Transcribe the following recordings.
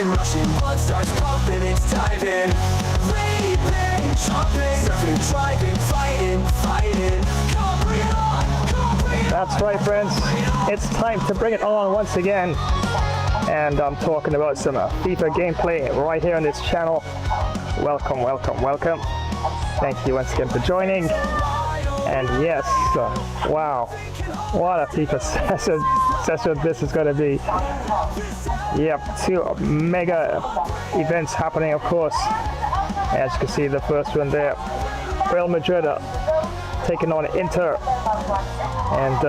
adrenaline rushing, blood starts pumping, it's time in. Leaping, jumping, surfing, driving, fighting. Come on, bring it on, come on, bring it on. That's right, friends. It's time to bring it on once again. And I'm talking about some FIFA gameplay right here on this channel. Welcome, welcome, welcome. Thank you once again for joining. And yes, wow, what a FIFA session this is going to be. Yep, two mega events happening, of course. As you can see, the first one there, Real Madrid taking on Inter. And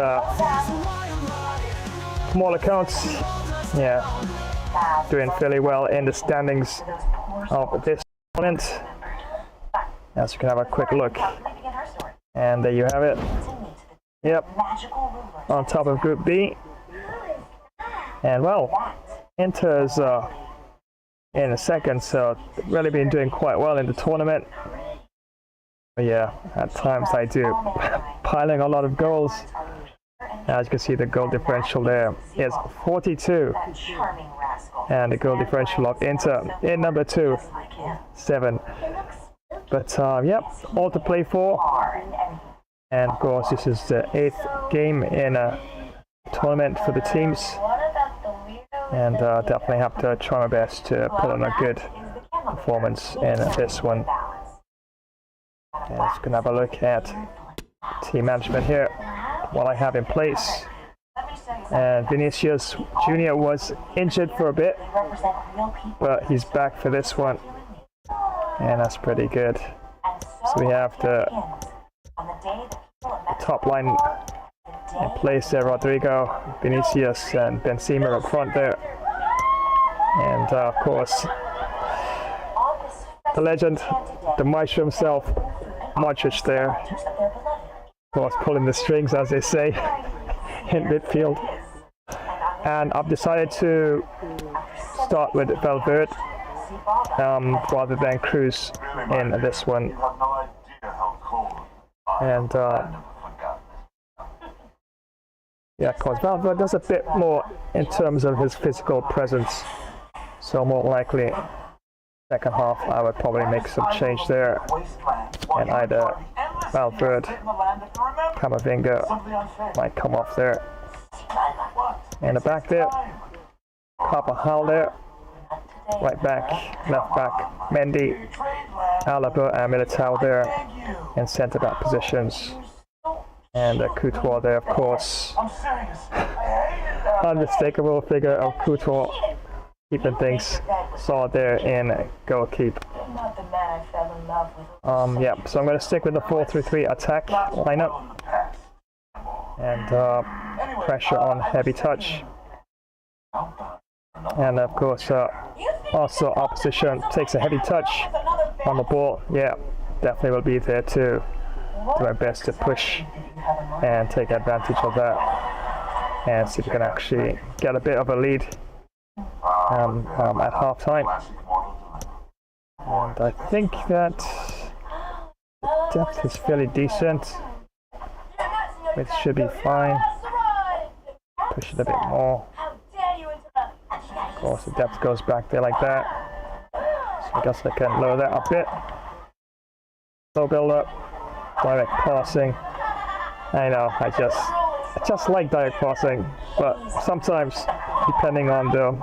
from all accounts, yeah, doing fairly well in the standings of this tournament. As you can have a quick look. And there you have it. Yep, on top of Group B. And well, Inter's in a second, so really been doing quite well in the tournament. But yeah, at times I do piling a lot of goals. As you can see, the goal differential there is 42. And the goal differential of Inter in number 2, 7. But yep, all to play for. And of course, this is the 8th game in a tournament for the teams. And definitely have to try my best to put on a good performance in this one. And let's go have a look at team management here, what I have in place. And Viniciusjr was injured for a bit, but he's back for this one. And that's pretty good. So we have the top line in place there, Rodrigo, Vinicius and Benzema up front there. And of course, the legend, the maestro himself, Modric there. Of course, pulling the strings, as they say, in midfield. And I've decided to start with Valverde rather than Cruz in this one. And yeah, of course, Valverde does a bit more in terms of his physical presence. So more likely, second half, I would probably make some change there. And either Valverde, Camavinga might come off there. In the back there, Carvajal there. Right back, left back, Mendy, Alaba and Militao there in centre back positions. And Courtois there, of course. Unmistakable figure of Courtois, keeping things solid there in goalkeep. Yeah, so I'm going to stick with the 4-3-3 attack lineup. And pressure on heavy touch. And of course, also opposition takes a heavy touch on the ball. Yeah, definitely will be there too. Do my best to push and take advantage of that. And see if we can actually get a bit of a lead at half time. And I think that the depth is fairly decent. It should be fine. Push it a bit more. Of course, the depth goes back there like that. So I guess I can lower that a bit. Slow build up, direct passing. I know, I just like direct passing, but sometimes, depending on the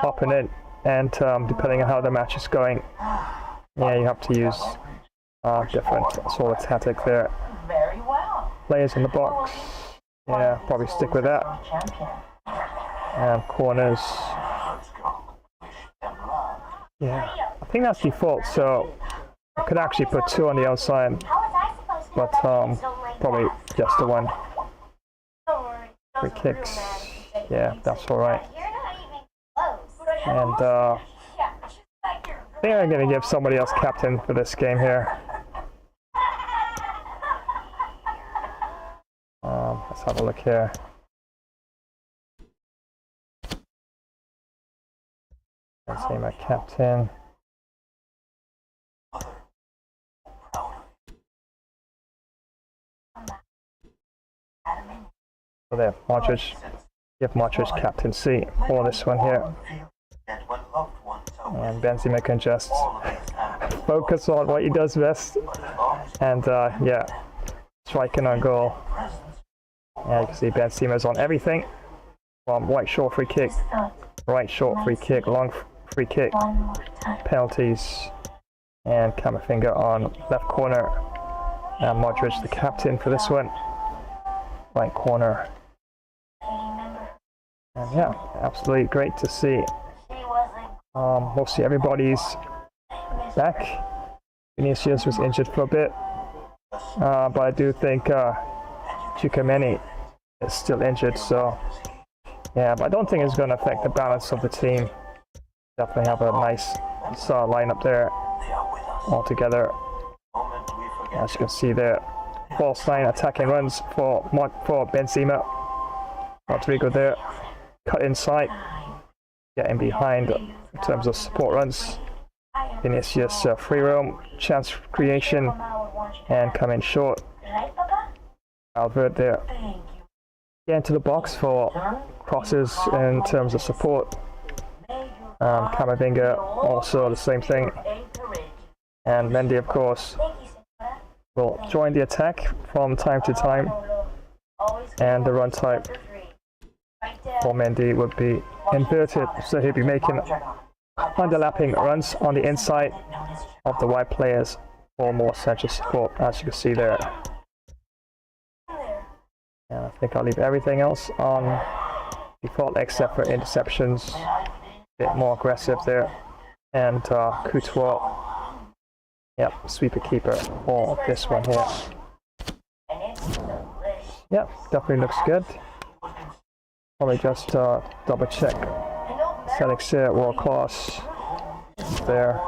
opponent and depending on how the match is going, yeah, you have to use different sort of tactic there. Players in the box, yeah, probably stick with that. And corners, yeah, I think that's default, so I could actually put 2 on the outside, but probably just the one. Free kicks, yeah, that's alright. And I think I'm going to give somebody else captain for this game here. Let's have a look here. Let's see my captain. So there, Modric. Give Modric captaincy for this one here. And Benzema can just focus on what he does best. And yeah, striking on goal. And you can see Benzema's on everything. From right short free kick, right short free kick, long free kick, penalties, and Camavinga on left corner. And Modric, the captain for this one, right corner. And yeah, absolutely great to see. Mostly everybody's back. Viniciusjr was injured for a bit, but I do think Tchouaméni is still injured, so yeah, but I don't think it's going to affect the balance of the team. Definitely have a nice solid lineup there all together. As you can see there, false line attacking runs for Benzema. Rodrigo there, cut inside, getting behind in terms of support runs. Viniciusjr free roam, chance creation, and coming short. Albert there, get into the box for crosses in terms of support. Camavinga also the same thing. And Mendy, of course, will join the attack from time to time. And the run type for Mendy would be inverted, so he'll be making underlapping runs on the inside of the wide players for more central support, as you can see there. And I think I'll leave everything else on default except for interceptions. A bit more aggressive there. And Courtois, yep, sweeper keeper for this one here. Yep, definitely looks good. Probably just double check. Settings here, world class there.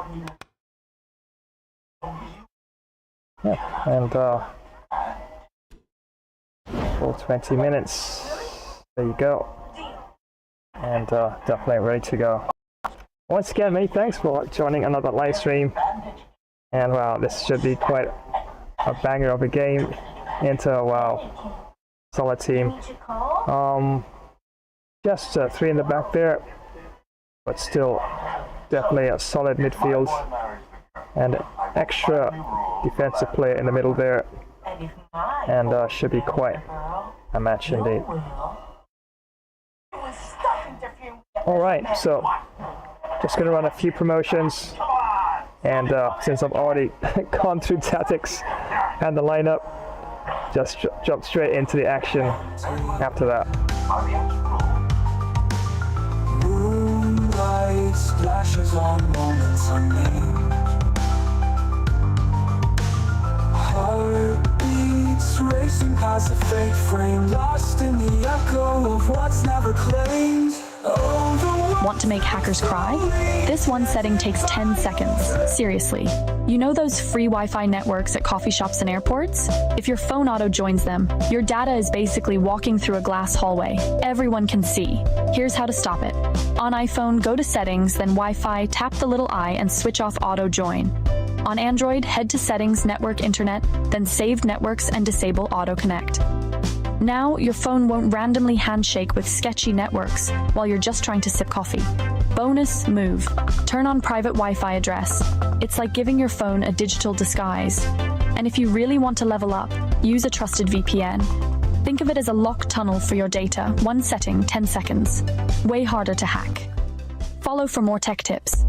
Yeah, and full 20 minutes. There you go. And definitely ready to go. Once again, many thanks for joining another live stream. And wow, this should be quite a banger of a game. Inter, wow, solid team. Just 3 in the back there, but still definitely a solid midfield. And extra defensive player in the middle there. And should be quite a match indeed. Alright, so just going to run a few promotions. And since I've already gone through tactics and the lineup, just jump straight into the action after that. Moonlight splashes on moments unnamed. Heartbeats racing past the fake frame, lost in the echo of what's never claimed. Want to make hackers cry? This one setting takes 10 seconds. Seriously. You know those free Wi-Fi networks at coffee shops and airports? If your phone auto joins them, your data is basically walking through a glass hallway. Everyone can see. Here's how to stop it. On iPhone, go to Settings, then Wi-Fi, tap the little I and switch off auto join. On Android, head to Settings, Network, Internet, then Saved Networks and disable Auto Connect. Now, your phone won't randomly handshake with sketchy networks while you're just trying to sip coffee. Bonus move. Turn on private Wi-Fi address. It's like giving your phone a digital disguise. And if you really want to level up, use a trusted VPN. Think of it as a locked tunnel for your data. One setting, 10 seconds. Way harder to hack. Follow for more tech tips.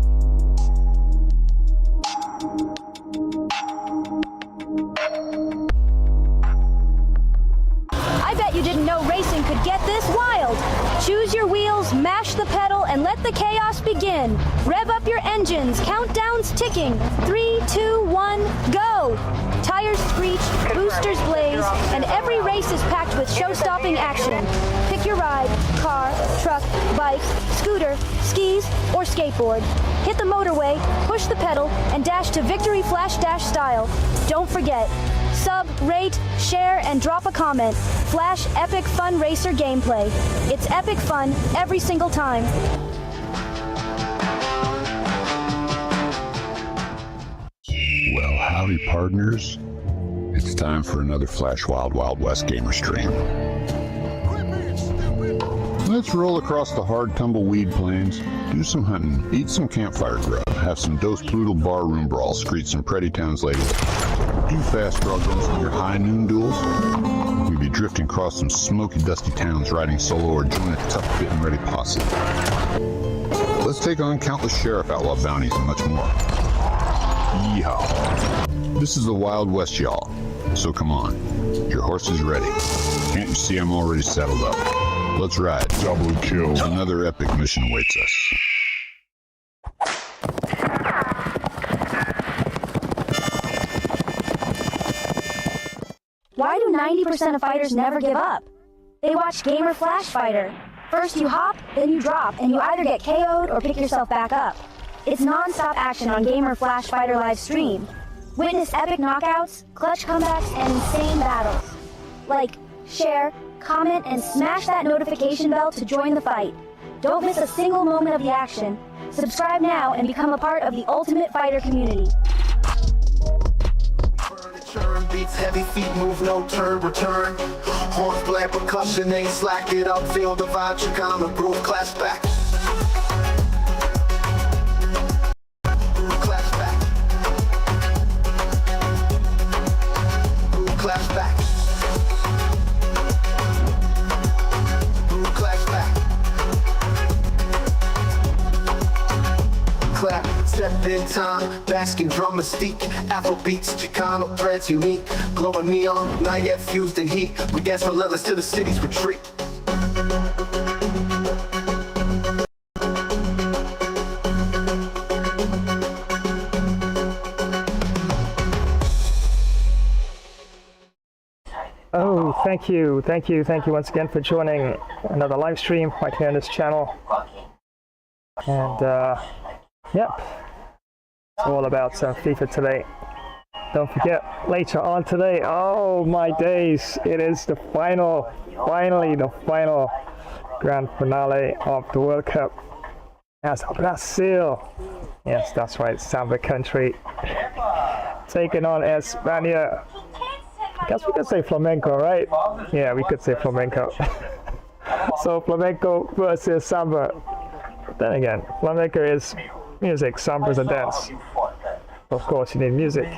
I bet you didn't know racing could get this wild. Choose your wheels, mash the pedal, and let the chaos begin. Rev up your engines, countdown's ticking. 3, 2, 1, go! Tires screech, boosters blaze, and every race is packed with show-stopping action. Pick your ride, car, truck, bike, scooter, skis, or skateboard. Hit the motorway, push the pedal, and dash to victory flash dash style. Don't forget, sub, rate, share, and drop a comment. Flash epic fun racer gameplay. It's epic fun every single time. Well, howdy partners. It's time for another Flash Wild Wild West gamer stream. Let's roll across the hard tumbleweed plains, do some hunting, eat some campfire grub, have some Dos Brutal barroom brawls, greet some pretty towns ladies, do fast runs in your high noon duels. We'd be drifting across some smoky, dusty towns, riding solo or join a tough fit and ready posse. Let's take on countless sheriff outlaw bounties and much more. Yeehaw! This is the Wild West, y'all. So come on, your horse is ready. Can't you see I'm already saddled up? Let's ride. Double kill. Another epic mission awaits us. Why do 90% of fighters never give up? They watch Gamer Flash Fighter. First you hop, then you drop, and you either get KO'd or pick yourself back up. It's non-stop action on Gamer Flash Fighter live stream. Witness epic knockouts, clutch comebacks, and insane battles. Like, share, comment, and smash that notification bell to join the fight. Don't miss a single moment of the action. Subscribe now and become a part of the Ultimate Fighter community. Churn beats, heavy feet move, no turn, return. Horns, black percussion, ain't slack it up, feel the vibe, Chicano, groove, class back. Groove, class back. Groove, class back. Groove, class back. Clap, step in time, basking drum mystique, Afro beats, Chicano threads unique, glowing neon, not yet fused in heat, we dance relentless to the city's retreat. Oh, thank you once again for joining another live stream right here on this channel. And yep, it's all about some FIFA today. Don't forget, later on today, oh my days, it is the finally the final grand finale of the World Cup as Brazil, yes that's right, Samba country, taking on España. I guess we could say flamenco, right? Yeah, we could say flamenco. So flamenco versus samba. Then again, flamenco is music, samba is a dance. Of course, you need music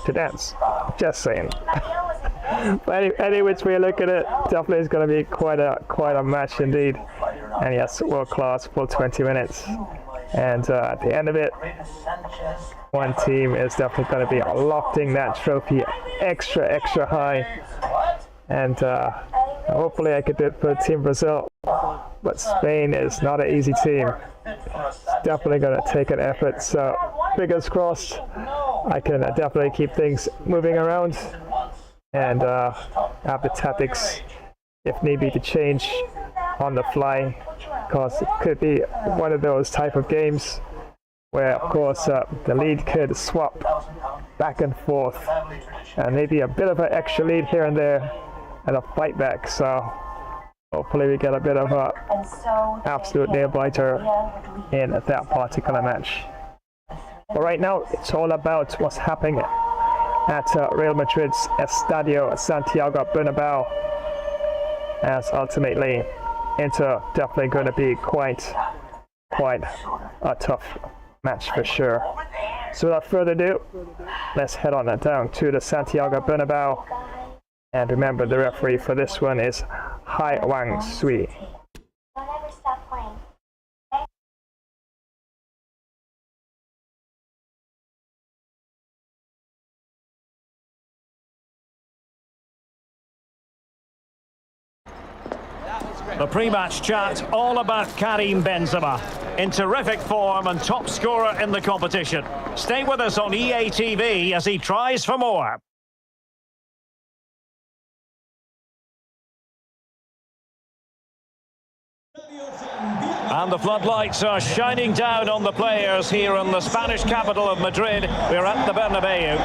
to dance. Just saying. But any which way you look at it, definitely is going to be quite a match indeed. And yes, world class for 20 minutes. And at the end of it, one team is definitely going to be lofting that trophy extra high. And hopefully I could do it for Team Brazil. But Spain is not an easy team. It's definitely going to take an effort. So fingers crossed, I can definitely keep things moving around and have the tactics, if need be, to change on the fly. Because it could be one of those type of games where, of course, the lead could swap back and forth, and maybe a bit of an extra lead here and there, and a fight back. So hopefully we get a bit of a absolute nail-biter in that particular match. But right now, it's all about what's happening at Real Madrid's Estadio Santiago Bernabeu, as ultimately Inter definitely going to be quite a tough match for sure. So without further ado, let's head on down to the Santiago Bernabeu. And remember, the referee for this one is Hai Wang Sui. Don't ever stop playing. The pre-match chat all about Karim Benzema, in terrific form and top scorer in the competition. Stay with us on EA TV as he tries for more. And the floodlights are shining down on the players here in the Spanish capital of Madrid. We're at the Bernabeu.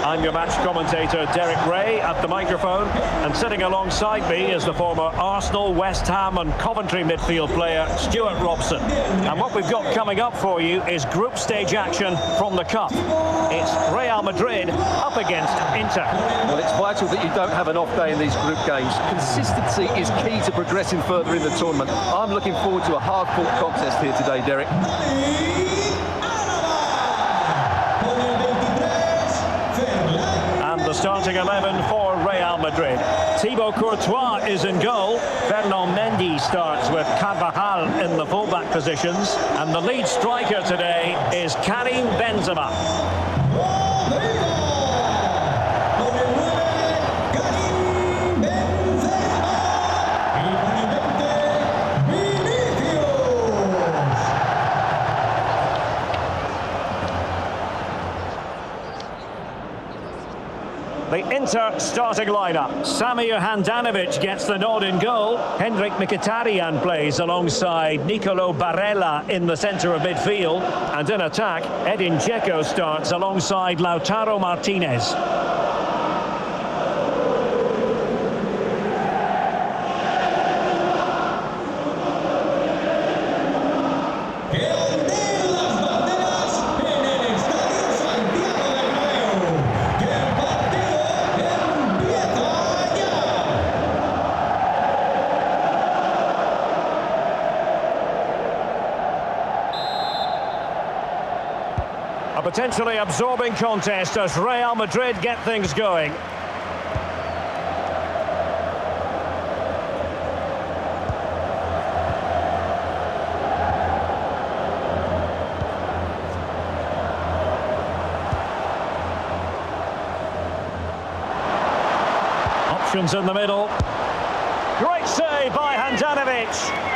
I'm your match commentator, Derek Ray, at the microphone. And sitting alongside me is the former Arsenal, West Ham and Coventry midfield player, Stuart Robson. And what we've got coming up for you is group stage action from the Cup. It's Real Madrid up against Inter. Well, it's vital that you don't have an off day in these group games. Consistency is key to progressing further in the tournament. I'm looking forward to a hard-fought contest here today, Derek. And the starting 11 for Real Madrid. Thibaut Courtois is in goal. Fernand Mendy starts with Carvajal in the fullback positions. And the lead striker today is Karim Benzema. The Inter starting lineup. Samir Handanovic gets the nod in goal. Henrik Mkhitaryan plays alongside Nicolo Barella in the centre of midfield. And in attack, Edin Dzeko starts alongside Lautaro Martinez. A potentially absorbing contest as Real Madrid get things going. Options in the middle. Great save by Handanovic.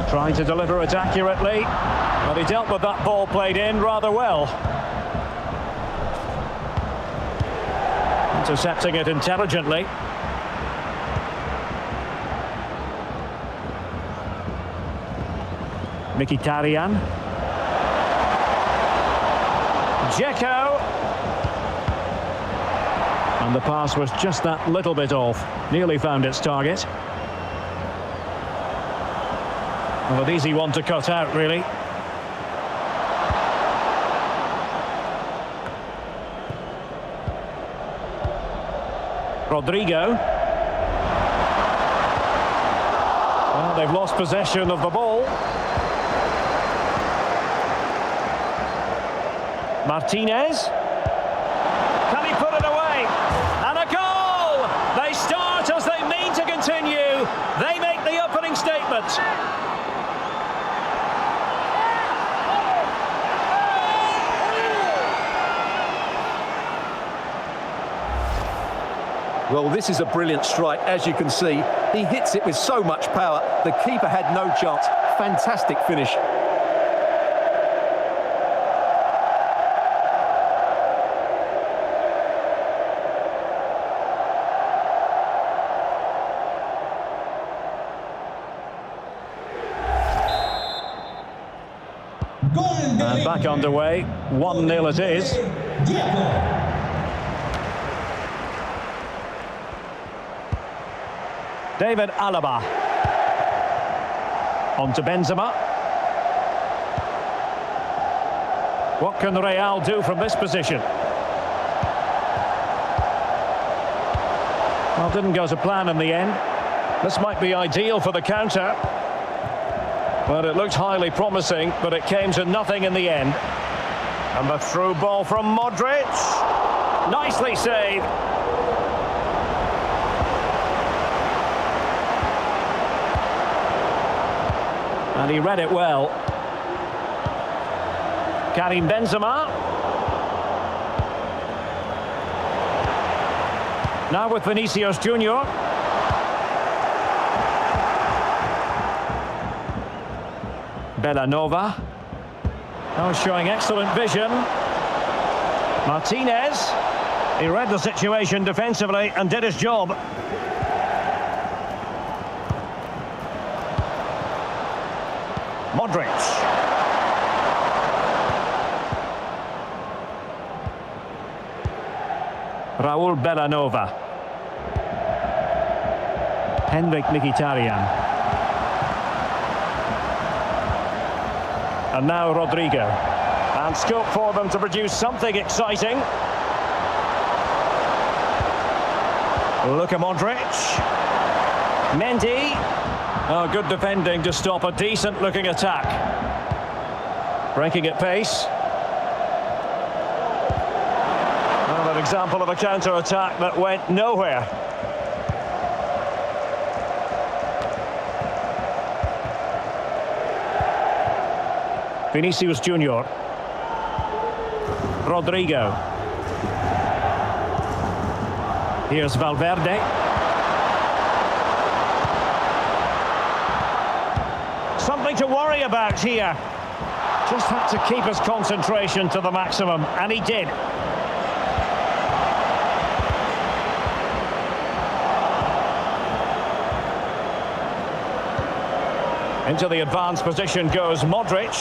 Trying to deliver it accurately, but he dealt with that ball played in rather well. Intercepting it intelligently. Mkhitaryan. Dzeko. And the pass was just that little bit off. Nearly found its target. Well, an easy one to cut out, really. Rodrigo. Well, they've lost possession of the ball. Martinez. Can he put it away? And a goal! They start as they mean to continue. They make the opening statement. Well, this is a brilliant strike, as you can see. He hits it with so much power. The keeper had no chance. Fantastic finish. And back underway. 1-0 it is. David Alaba. On to Benzema. What can Real do from this position? Well, didn't go to plan in the end. This might be ideal for the counter. But it looked highly promising, but it came to nothing in the end. And the through ball from Modric. Nicely saved. And he read it well. Karim Benzema. Now with Viniciusjr. Bellanova. Now showing excellent vision. Martinez. He read the situation defensively and did his job. Modric. Raul Bellanova. Mkhitaryan. And now Rodrigo. And scope for them to produce something exciting. Luka Modric. Mendy. Oh, good defending to stop a decent-looking attack. Breaking at pace. Another example of a counter-attack that went nowhere. Viniciusjr. Rodrigo. Here's Valverde. Something to worry about here. Just had to keep his concentration to the maximum, and he did. Into the advanced position goes Modric.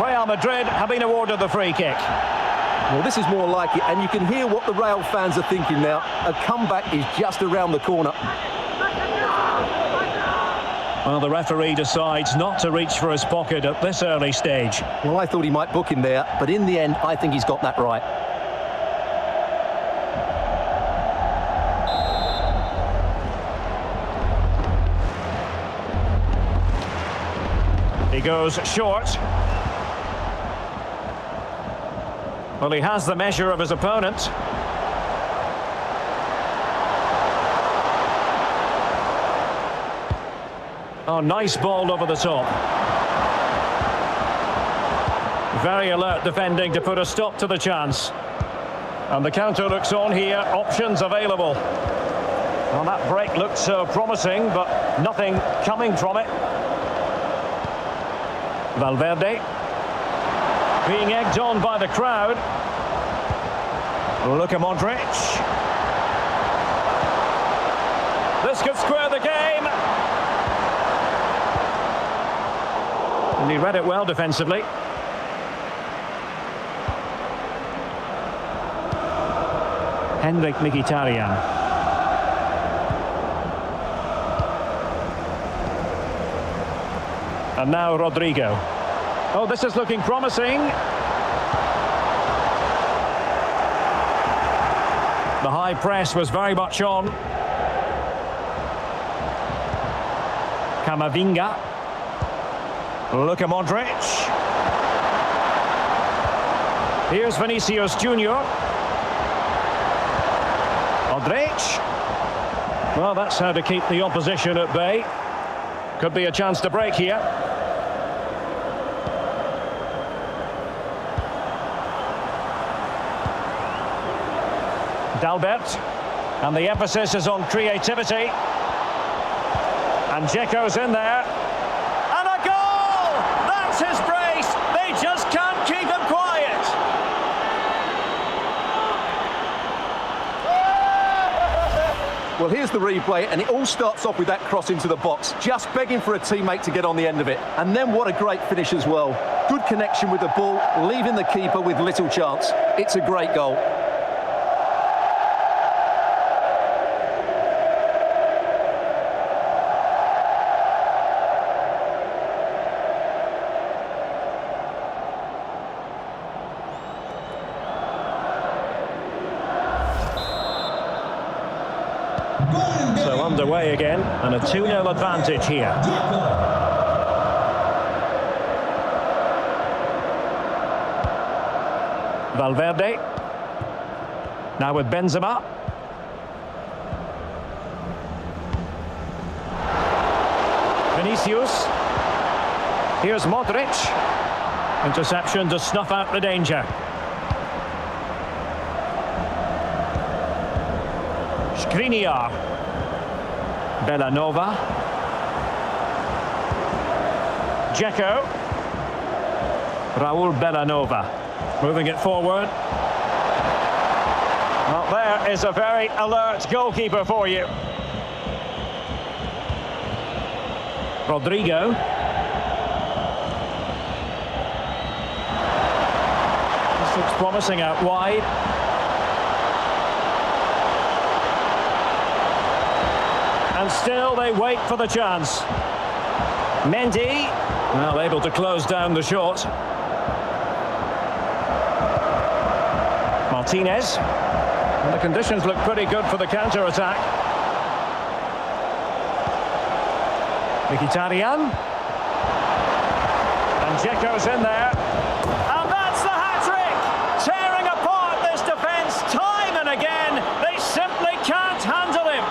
Real Madrid have been awarded the free kick. Well, this is more like it, and you can hear what the Real fans are thinking now. A comeback is just around the corner. Well, the referee decides not to reach for his pocket at this early stage. Well, I thought he might book him there, but in the end, I think he's got that right. He goes short. Well, he has the measure of his opponent. Oh, nice ball over the top. Very alert defending to put a stop to the chance. And the counter looks on here, options available. Well, that break looked so promising, but nothing coming from it. Valverde. Being egged on by the crowd. Luka Modric. This could square the game. And he read it well defensively. Mkhitaryan. And now Rodrigo. Oh, this is looking promising. The high press was very much on. Camavinga. Luka Modric. Here's Viniciusjr. Modric. Well, that's how to keep the opposition at bay. Could be a chance to break here. Dalbert, and the emphasis is on creativity. And Dzeko's in there. And a goal! That's his brace! They just can't keep him quiet! Well, here's the replay, and it all starts off with that cross into the box, just begging for a teammate to get on the end of it. And then what a great finish as well. Good connection with the ball, leaving the keeper with little chance. It's a great goal. So underway again, and a 2-0 advantage here. Valverde. Now with Benzema. Vinicius. Here's Modric. Interception to snuff out the danger. Skriniar. Bellanova. Dzeko. Raul Bellanova. Moving it forward. Well, there is a very alert goalkeeper for you. Rodrigo. This looks promising out wide. And still they wait for the chance. Mendy, well, able to close down the shot. Martinez. And the conditions look pretty good for the counter-attack. Mkhitaryan. And Dzeko's in there. And that's the hat-trick! Tearing apart this defence time and again. They simply can't handle him.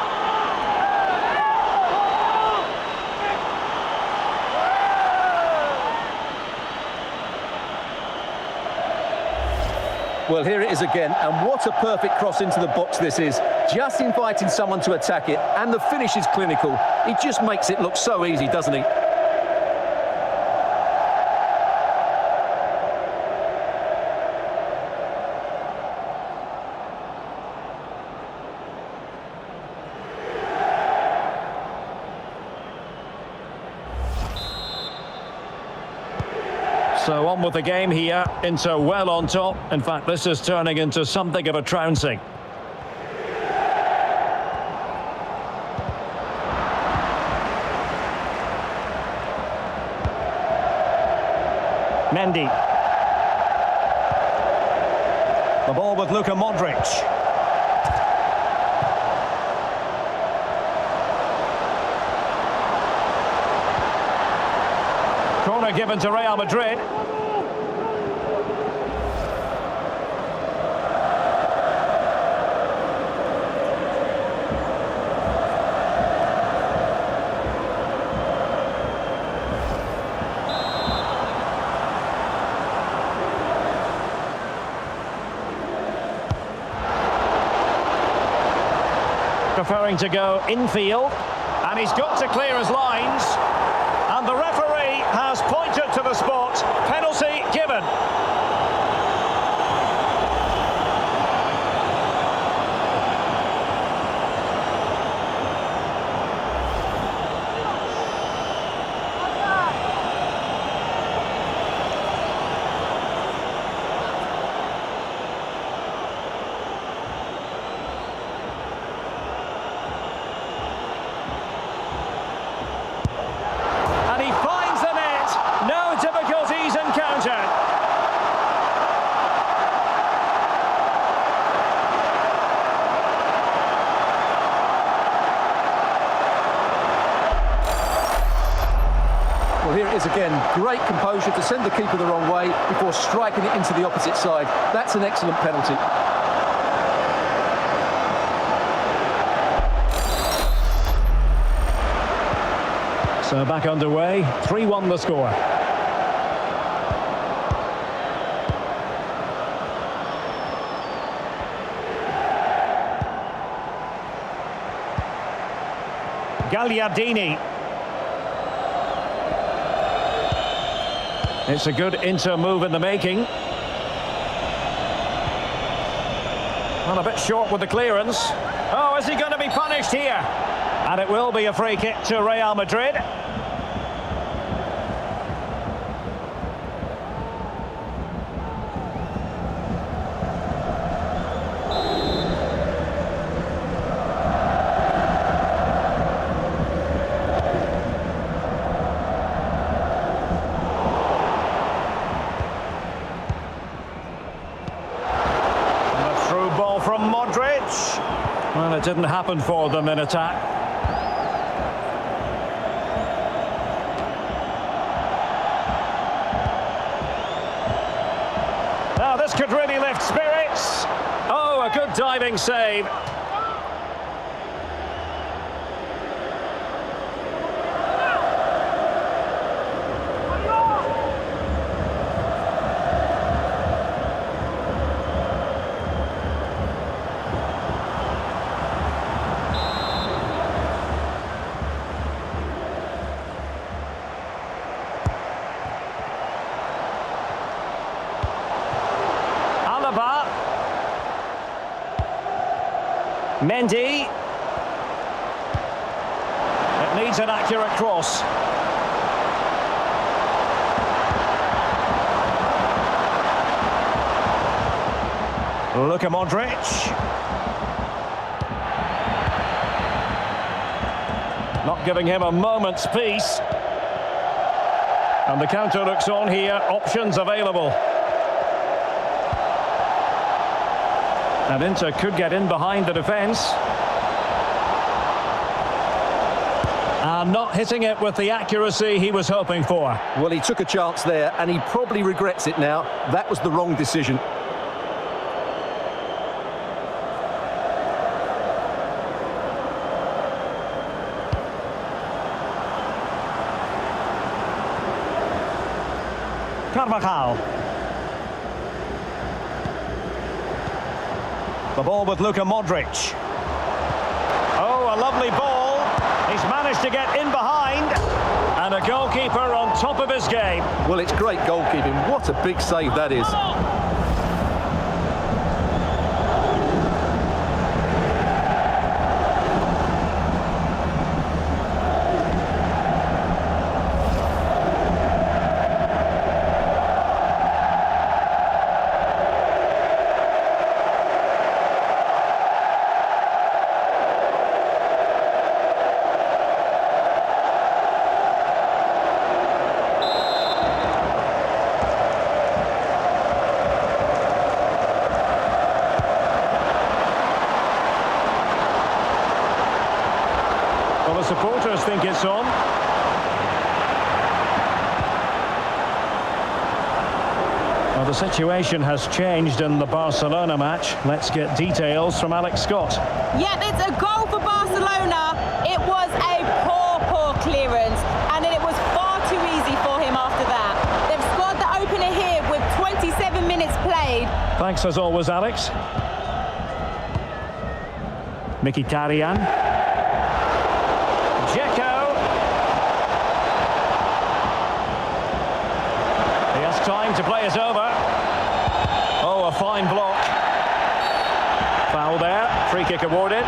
Well, here it is again, and what a perfect cross into the box this is. Just inviting someone to attack it, and the finish is clinical. He just makes it look so easy, doesn't he? So on with the game here, Inter well on top. In fact, this is turning into something of a trouncing. Mendy. The ball with Luka Modric. Corner given to Real Madrid. Preferring to go infield, and he's got to clear his lines, and the referee has pointed to the spot. Penalty given. Well, here it is again. Great composure to send the keeper the wrong way before striking it into the opposite side. That's an excellent penalty. So back underway, 3-1 the score. Gagliardini. It's a good Inter move in the making. Well, a bit short with the clearance. Oh, is he going to be punished here? And it will be a free kick to Real Madrid. From Modric. Well, it didn't happen for them in attack. Now this could really lift spirits. Oh, a good diving save. Mendy. It needs an accurate cross. Luka Modric. Not giving him a moment's peace. And the counter looks on here, options available. And Inter could get in behind the defence. And not hitting it with the accuracy he was hoping for. Well, he took a chance there, and he probably regrets it now. That was the wrong decision. Carvajal. The ball with Luka Modric. Oh, a lovely ball. He's managed to get in behind. And a goalkeeper on top of his game. Well, it's great goalkeeping. What a big save that is. Well, the supporters think it's on. Well, the situation has changed in the Barcelona match. Let's get details from Alex Scott. Yep, it's a goal for Barcelona. It was a poor clearance, and then it was far too easy for him after that. They've scored the opener here with 27 minutes played. Thanks as always, Alex. Mkhitaryan. Dzeko. He has time to play it over. Oh, a fine block. Foul there. Free kick awarded.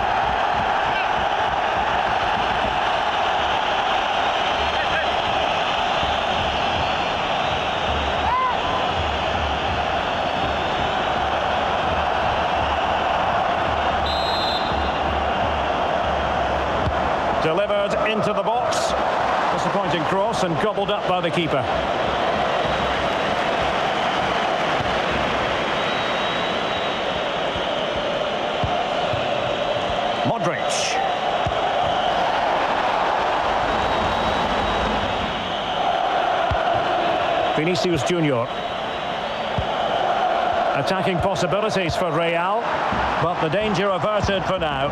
Delivered into the box. Disappointing cross and gobbled up by the keeper. Modric. Viniciusjr. Attacking possibilities for Real, but the danger averted for now.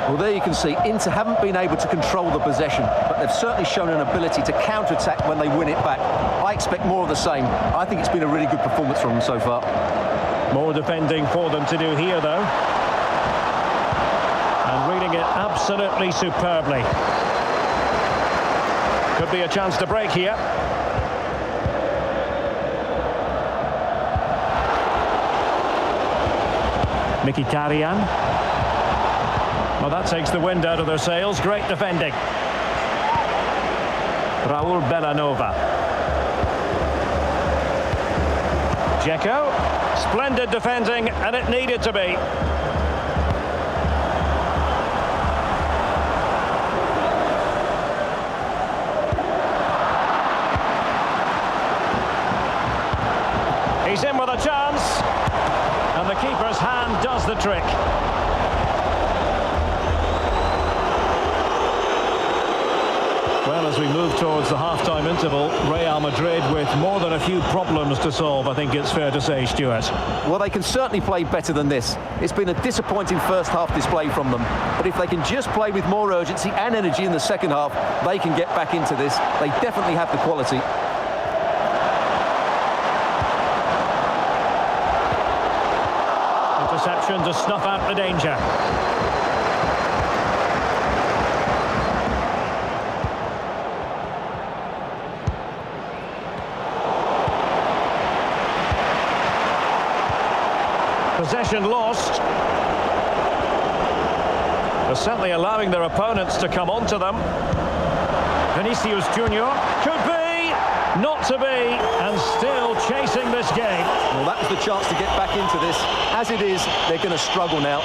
Well, there you can see Inter haven't been able to control the possession, but they've certainly shown an ability to counter-attack when they win it back. I expect more of the same. I think it's been a really good performance from them so far. More defending for them to do here, though. And reading it absolutely superbly. Could be a chance to break here. Mkhitaryan. Well, that takes the wind out of their sails. Great defending. Raul Bellanova. Dzeko. Splendid defending, and it needed to be. He's in with a chance, and the keeper's hand does the trick. Well, as we move towards the half-time interval, Real Madrid with more than a few problems to solve, I think it's fair to say, Stuart. Well, they can certainly play better than this. It's been a disappointing first-half display from them. But if they can just play with more urgency and energy in the second half, they can get back into this. They definitely have the quality. Interception to snuff out the danger. Possession lost. They're certainly allowing their opponents to come onto them. Viniciusjr could be, not to be, and still chasing this game. Well, that was the chance to get back into this. As it is, they're going to struggle now.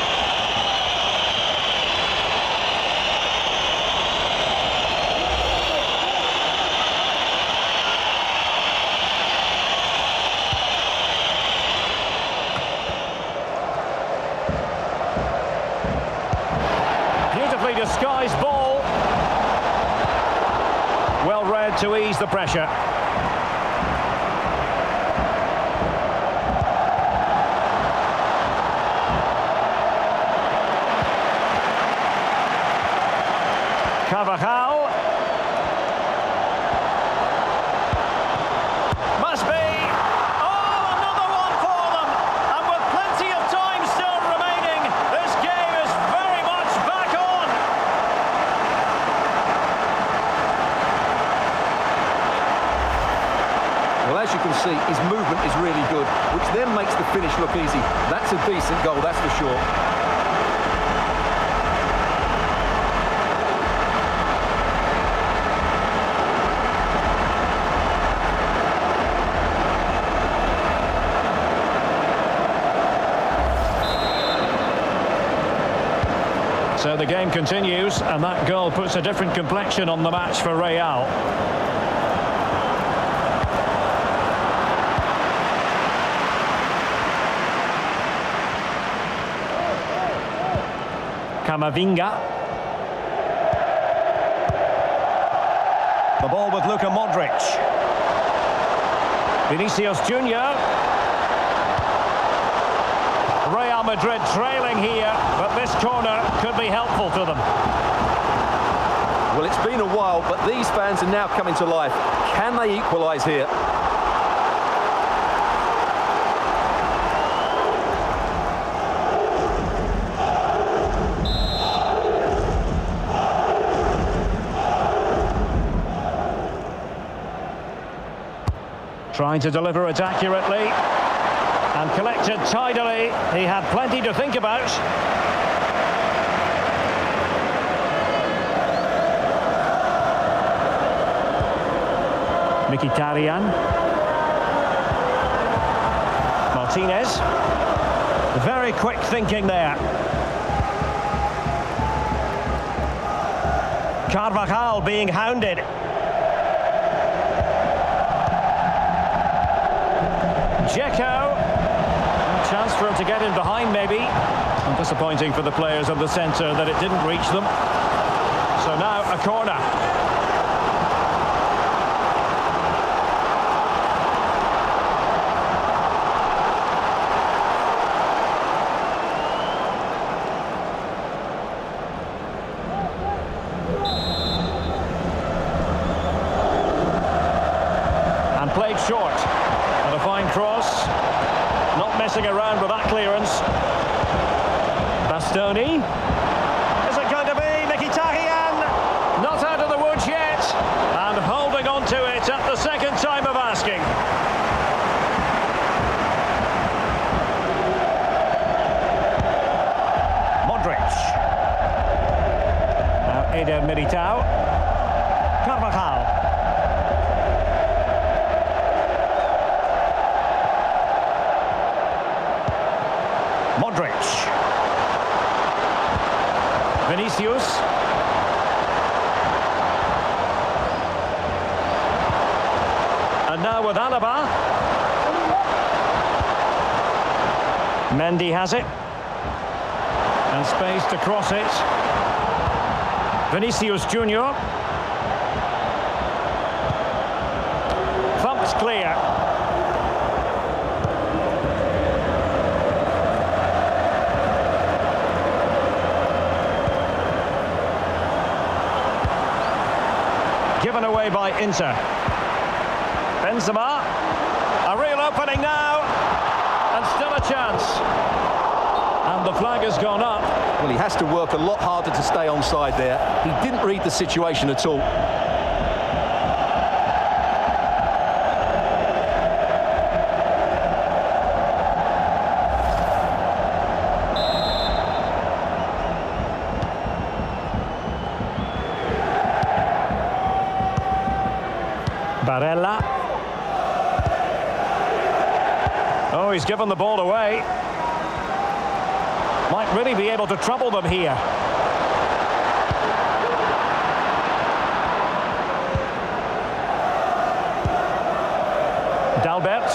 Beautifully disguised ball. Well read to ease the pressure. Carvajal. Must be. Oh, another one for them. And with plenty of time still remaining, this game is very much back on. Well, as you can see, his movement is really good, which then makes the finish look easy. That's a decent goal, that's for sure. So the game continues, and that goal puts a different complexion on the match for Real. Camavinga. The ball with Luka Modric. Viniciusjr. Real Madrid trailing here, but this corner could be helpful to them. Well, it's been a while, but these fans are now coming to life. Can they equalise here? Trying to deliver it accurately and collected tidily. He had plenty to think about. Mkhitaryan. Martinez. Very quick thinking there. Carvajal being hounded. Dzeko. Chance for him to get in behind, maybe. And disappointing for the players of the centre that it didn't reach them. So now a corner. And played short. And a fine cross. Not messing around with that clearance. Bastoni. Is it going to be Mkhitaryan? Not out of the woods yet. And holding on to it at the second time of asking. Modric. Now Eder Militao. Carvajal. Modric. Vinicius. And now with Alaba. Mendy has it. And space to cross it. Viniciusjr. Thumped clear. Given away by Inter. Benzema. A real opening now. And still a chance. And the flag has gone up. Well, he has to work a lot harder to stay onside there. He didn't read the situation at all. Barella. Oh, he's given the ball away. Might really be able to trouble them here. Dalbert.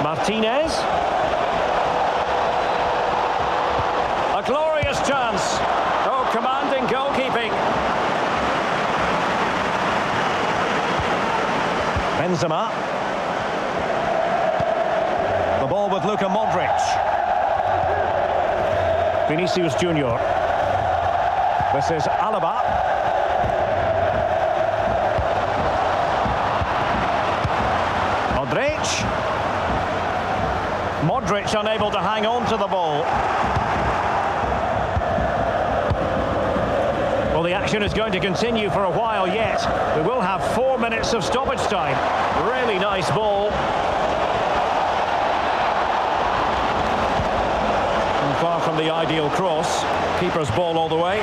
Martinez. A glorious chance. Oh, commanding goalkeeping. Benzema. The ball with Luka Modric. Viniciusjr. This is Alaba. Modric unable to hang on to the ball. Well, the action is going to continue for a while yet. We will have 4 minutes of stoppage time. Really nice ball. And far from the ideal cross. Keeper's ball all the way.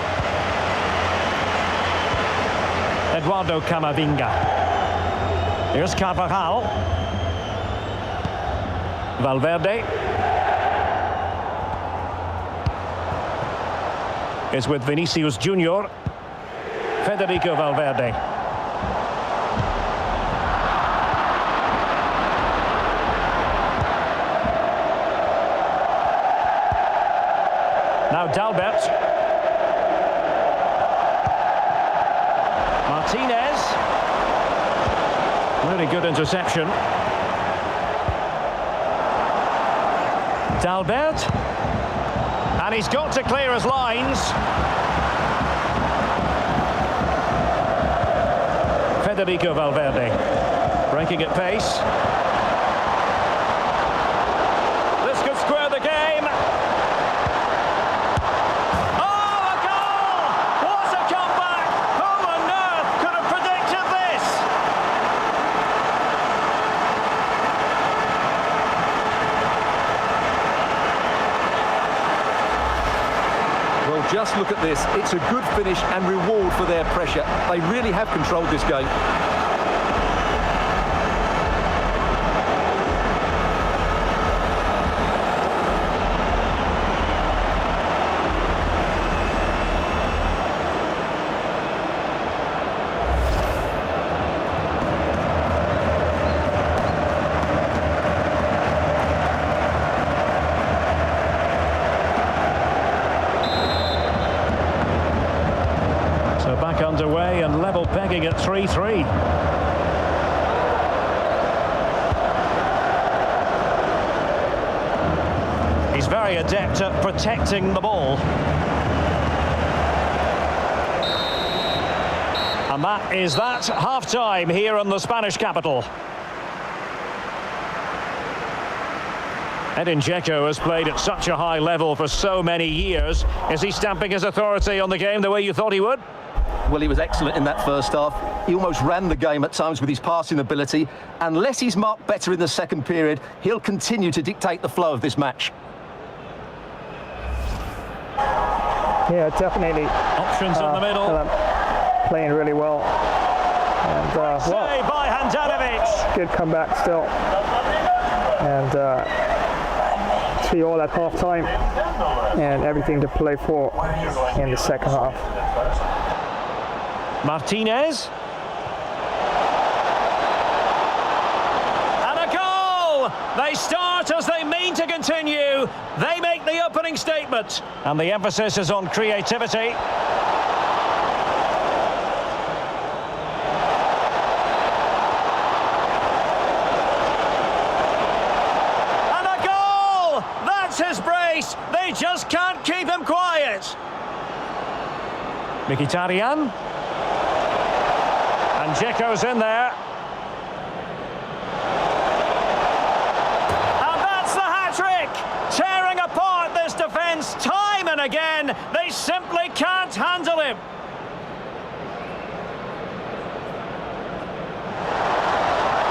Eduardo Camavinga. Here's Carvajal. Valverde is with Viniciusjr. Federico Valverde. Now Dalbert. Martinez. Really good interception. Dalbert, and he's got to clear his lines. Federico Valverde, breaking at pace. This could square the game. Oh, a goal! What a comeback! Who on earth could have predicted this? Just look at this. It's a good finish and reward for their pressure. They really have controlled this game. Back underway and level pegging at 3-3. He's very adept at protecting the ball. And that is that. Half-time here in the Spanish capital. Edin Dzeko has played at such a high level for so many years. Is he stamping his authority on the game the way you thought he would? Well, he was excellent in that first half. He almost ran the game at times with his passing ability. Unless he's marked better in the second period, he'll continue to dictate the flow of this match. Yeah, definitely. Options in the middle. Playing really well. And Save by Handanovic. good comeback still. And 3-all at half-time. And everything to play for in the second half. Martinez. And a goal! They start as they mean to continue. They make the opening statement. And the emphasis is on creativity. And a goal! That's his brace. They just can't keep him quiet. Mkhitaryan. And Dzeko's in there. And that's the hat-trick! Tearing apart this defence time and again. They simply can't handle him.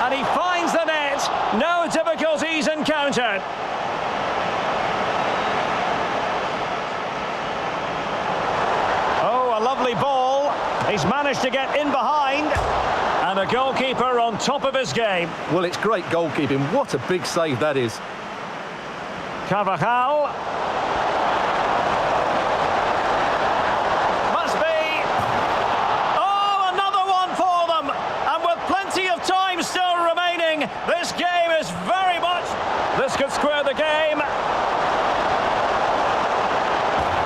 And he finds the net. No difficulties encountered. Oh, a lovely ball. He's managed to get in behind. And a goalkeeper on top of his game. Well, it's great goalkeeping. What a big save that is. Carvajal. Must be. Oh, another one for them. And with plenty of time still remaining, this game is very much... This could square the game.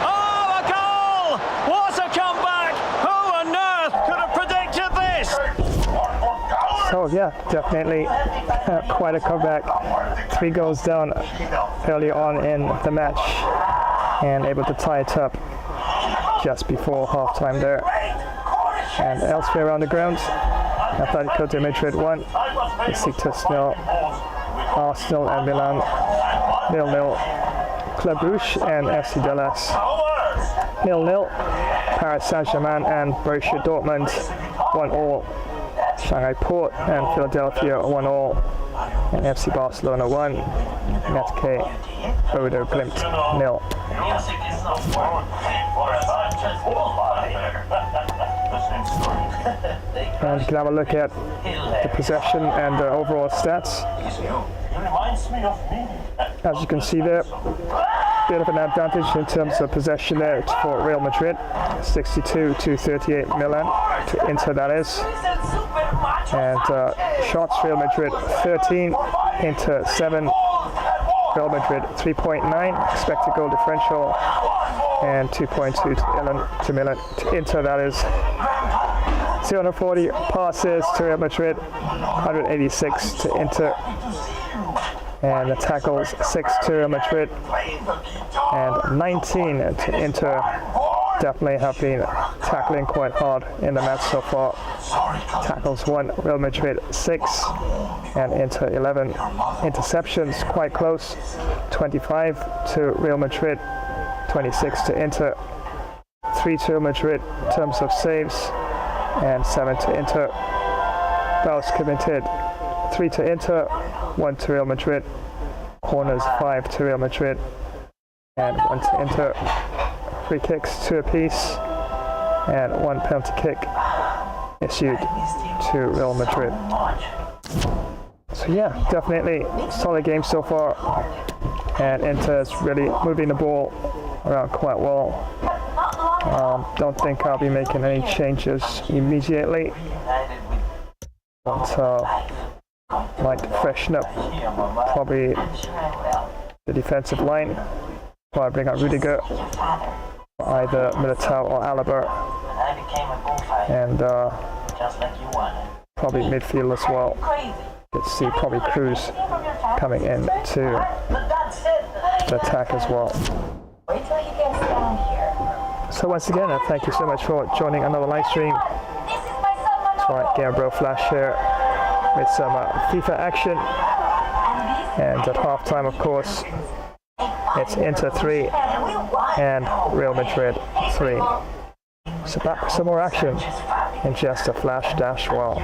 Oh, a goal! What a comeback! Who on earth could have predicted this? So yeah, definitely quite a comeback. 3 goals down early on in the match and able to tie it up just before halftime there. And elsewhere around the ground, Atletico de Madrid 1, Besiktas 0, Arsenal and Milan 0-0, Club Brugge and FC Dallas 0-0, Paris Saint-Germain and Borussia Dortmund 1-1. Shanghai Port and Philadelphia 1-1, and FC Barcelona 1, Netke Bodo Glimt 0. And you can have a look at the possession and the overall stats. As you can see there, bit of an advantage in terms of possession there for Real Madrid, 62 to 38 Milan, to Inter that is. And shots, Real Madrid 13, Inter 7, Real Madrid 3.9, expected goal differential, and 2.2 to Milan, to Inter that is. 240 passes to Real Madrid, 186 to Inter, and the tackles 6 to Real Madrid, and 19 to Inter. Definitely have been tackling quite hard in the match so far. Tackles 1, Real Madrid 6, and Inter 11. Interceptions quite close, 25 to Real Madrid, 26 to Inter, 3 to Real Madrid in terms of saves, and 7 to Inter. Fouls committed, 3 to Inter, 1 to Real Madrid. Corners 5 to Real Madrid, and 1 to Inter. Free kicks 2 apiece, and 1 penalty kick issued to Real Madrid. So yeah, definitely solid game so far, and Inter is really moving the ball around quite well. Don't think I'll be making any changes immediately, but like to freshen up probably the defensive line. Probably bring out Rudiger, either Militao or Alaba, and probably midfield as well. Get to see probably Cruz coming in to the attack as well. So once again, thank you so much for joining another live stream. That's right, Gamer Bro Flash here with some FIFA action, and at halftime, of course, it's Inter 3 and Real Madrid 3. So back with some more action in just a flash dash well.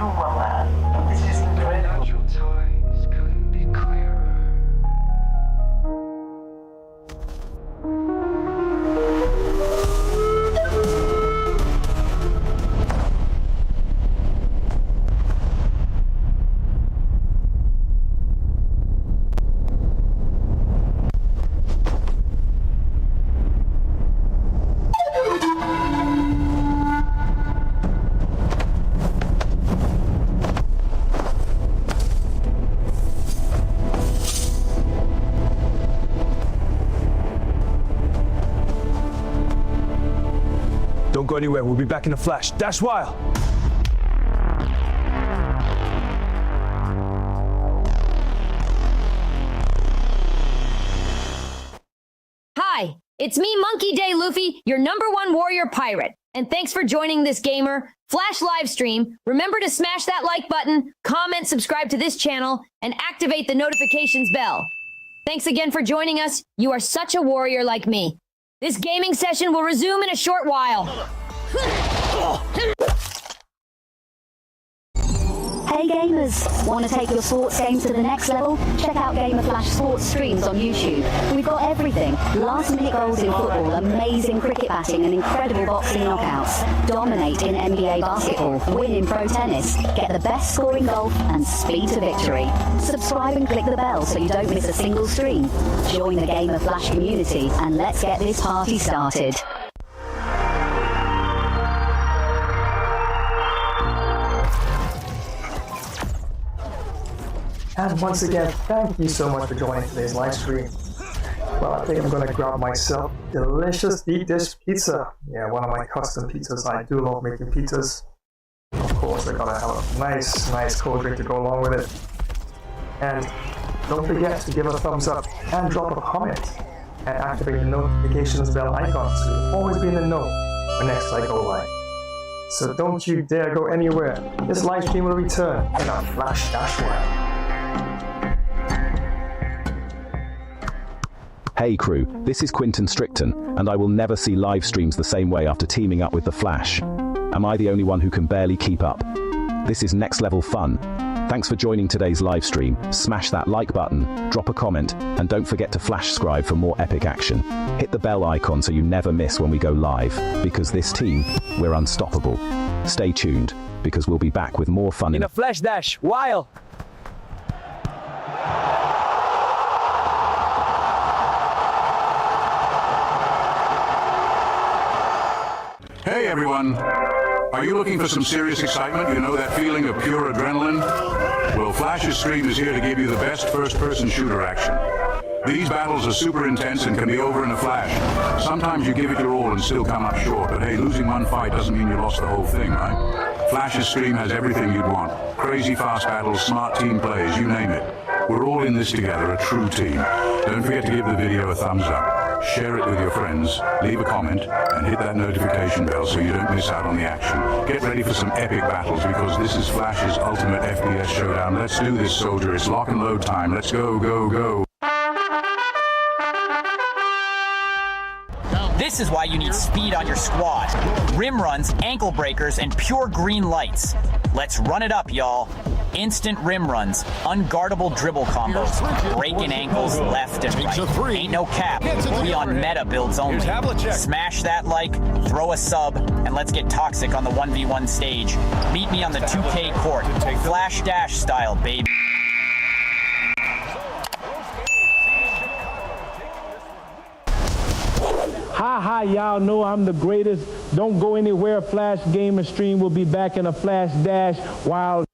Don't go anywhere, we'll be back in a flash. Dash while! Hi, it's me, Monkey Day Luffy, your #1 warrior pirate. And thanks for joining this Gamer Flash live stream. Remember to smash that like button, comment, subscribe to this channel, and activate the notifications bell. Thanks again for joining us. You are such a warrior like me. This gaming session will resume in a short while. Hey gamers! Want to take your sports games to the next level? Check out Gamer Flash Sports streams on YouTube. We've got everything. Last-minute goals in football, amazing cricket batting and incredible boxing knockouts. Dominate in NBA basketball, win in pro tennis, get the best score in golf and speed to victory. Subscribe and click the bell so you don't miss a single stream. Join the Gamer Flash community and let's get this party started. And once again, thank you so much for joining today's live stream. Well, I think I'm going to grab myself delicious deep dish pizza. Yeah, one of my custom pizzas. I do love making pizzas. Of course, I gotta have a nice cold drink to go along with it. And don't forget to give a thumbs up and drop a comment and activate the notifications bell icon so you'll always be in the know when next I go live. So don't you dare go anywhere. This live stream will return in a flash dash while. Hey crew, this is Quinton Stricton, and I will never see live streams the same way after teaming up with the Flash. Am I the only one who can barely keep up? This is next level fun. Thanks for joining today's live stream. Smash that like button, drop a comment, and don't forget to flash subscribe for more epic action. Hit the bell icon so you never miss when we go live, because this team, we're unstoppable. Stay tuned, because we'll be back with more fun in a flash dash, while. Hey everyone! Are you looking for some serious excitement? You know that feeling of pure adrenaline? Well, Flash's stream is here to give you the best first-person shooter action. These battles are super intense and can be over in a flash. Sometimes you give it your all and still come up short, but hey, losing one fight doesn't mean you lost the whole thing, right? Flash's stream has everything you'd want. Crazy fast battles, smart team plays, you name it. We're all in this together, a true team. Don't forget to give the video a thumbs up. Share it with your friends, leave a comment, and hit that notification bell so you don't miss out on the action. Get ready for some epic battles because this is Flash's ultimate FPS showdown. Let's do this, soldier. It's lock and load time. Let's go, go, go. This is why you need speed on your squad. Rim runs, ankle breakers, and pure green lights. Let's run it up, y'all. Instant rim runs, unguardable dribble combos, breaking ankles left and right. Ain't no cap, we on meta builds only. Smash that like, throw a sub, and let's get toxic on the 1v1 stage. Meet me on the 2K court, flash dash style, baby. Hi, y'all know I'm the greatest. Don't go anywhere. Flash Gamer Stream will be back in a flash dash while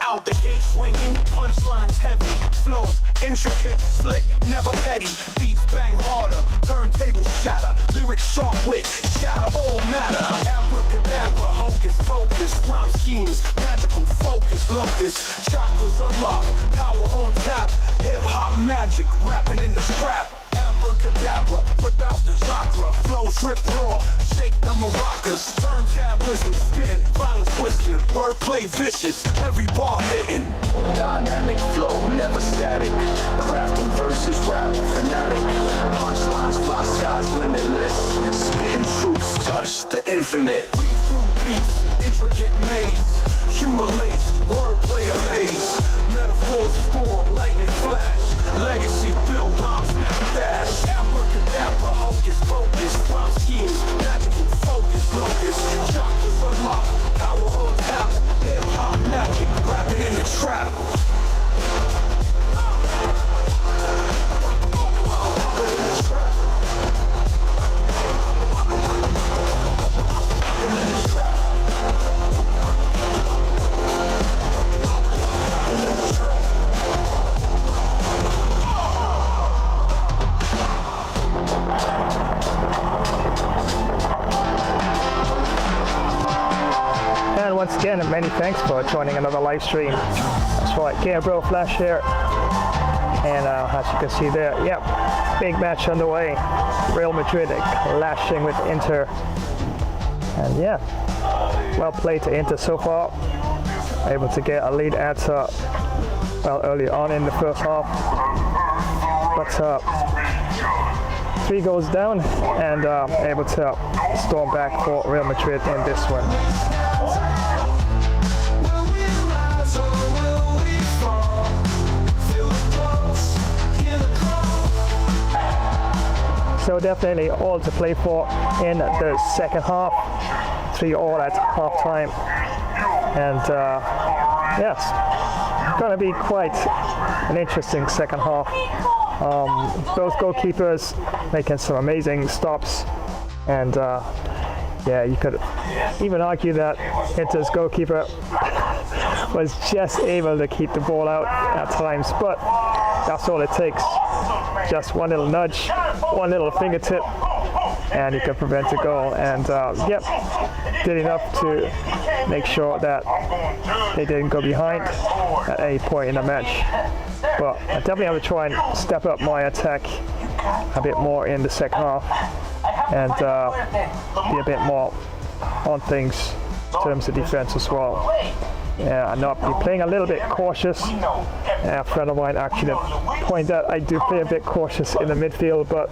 Out the gate swinging, punchlines heavy, flows intricate, slick, never petty. Beats bang harder, turntable shatter, lyrics sharp wit, shatter all matter. Abracadabra, hocus pocus, rhyme schemes, magical focus. Love this, chakras unlocked, power on tap, hip hop magic, rapping in the scrap. Abracadabra, without the chakra, flows rip raw, shake the maracas, turntablism, spin, violence twisted, wordplay vicious, every bar hitting. Dynamic flow, never static, crafting versus rap, fanatic, punchlines, fly skies, limitless, spin truths, touch the infinite. Read through beats, intricate maze, humor lace, wordplay amaze, Pulse form, lightning flash. Legacy built, bombs never dash. Abracadabra, hocus pocus. Prime schemes, magical focus, locus. Chakras unlock, power on tap. Hip hop magic, grab it in the trap. And once again, many thanks for joining another live stream. That's right, Gabriel Flash here. And as you can see there, yep, big match underway. Real Madrid clashing with Inter. And yeah, well played to Inter so far. Able to get a lead at, well, early on in the first half. But 3 goals down and able to storm back for Real Madrid in this one. So definitely all to play for in the second half. 3-3 at halftime. And yes, gonna be quite an interesting second half. Both goalkeepers making some amazing stops. And yeah, you could even argue that Inter's goalkeeper was just able to keep the ball out at times, but that's all it takes. Just one little nudge, one little fingertip, and you can prevent a goal. And yep, did enough to make sure that they didn't go behind at any point in the match. But I definitely have to try and step up my attack a bit more in the second half and be a bit more on things in terms of defense as well. Yeah, I'm not be playing a little bit cautious. A friend of mine actually pointed out I do play a bit cautious in the midfield, but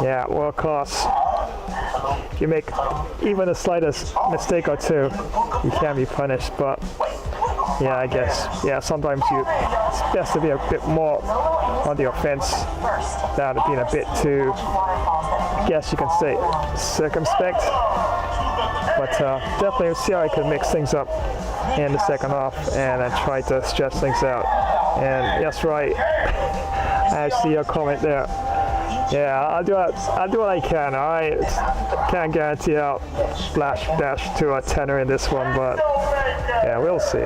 yeah, world class. If you make even the slightest mistake or two, you can be punished. But yeah, I guess sometimes it's best to be a bit more on the offense than being a bit too, I guess you can say, circumspect. But definitely see how I can mix things up in the second half and then try to stretch things out. And that's right, I see your comment there. Yeah, I'll do what I can. I can't guarantee I'll splash dash to a tenner in this one, but yeah, we'll see.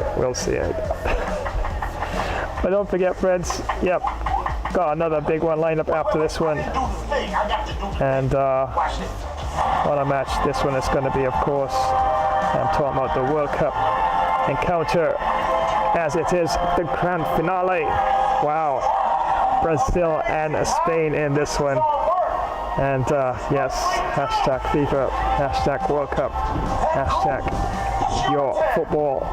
But don't forget, friends, yep, got another big one lined up after this one. And what a match this one is going to be, of course. I'm talking about the World Cup encounter, as it is the grand finale. Wow, Brazil and Spain in this one. And yes, hashtag FIFA, hashtag World Cup, hashtag your football.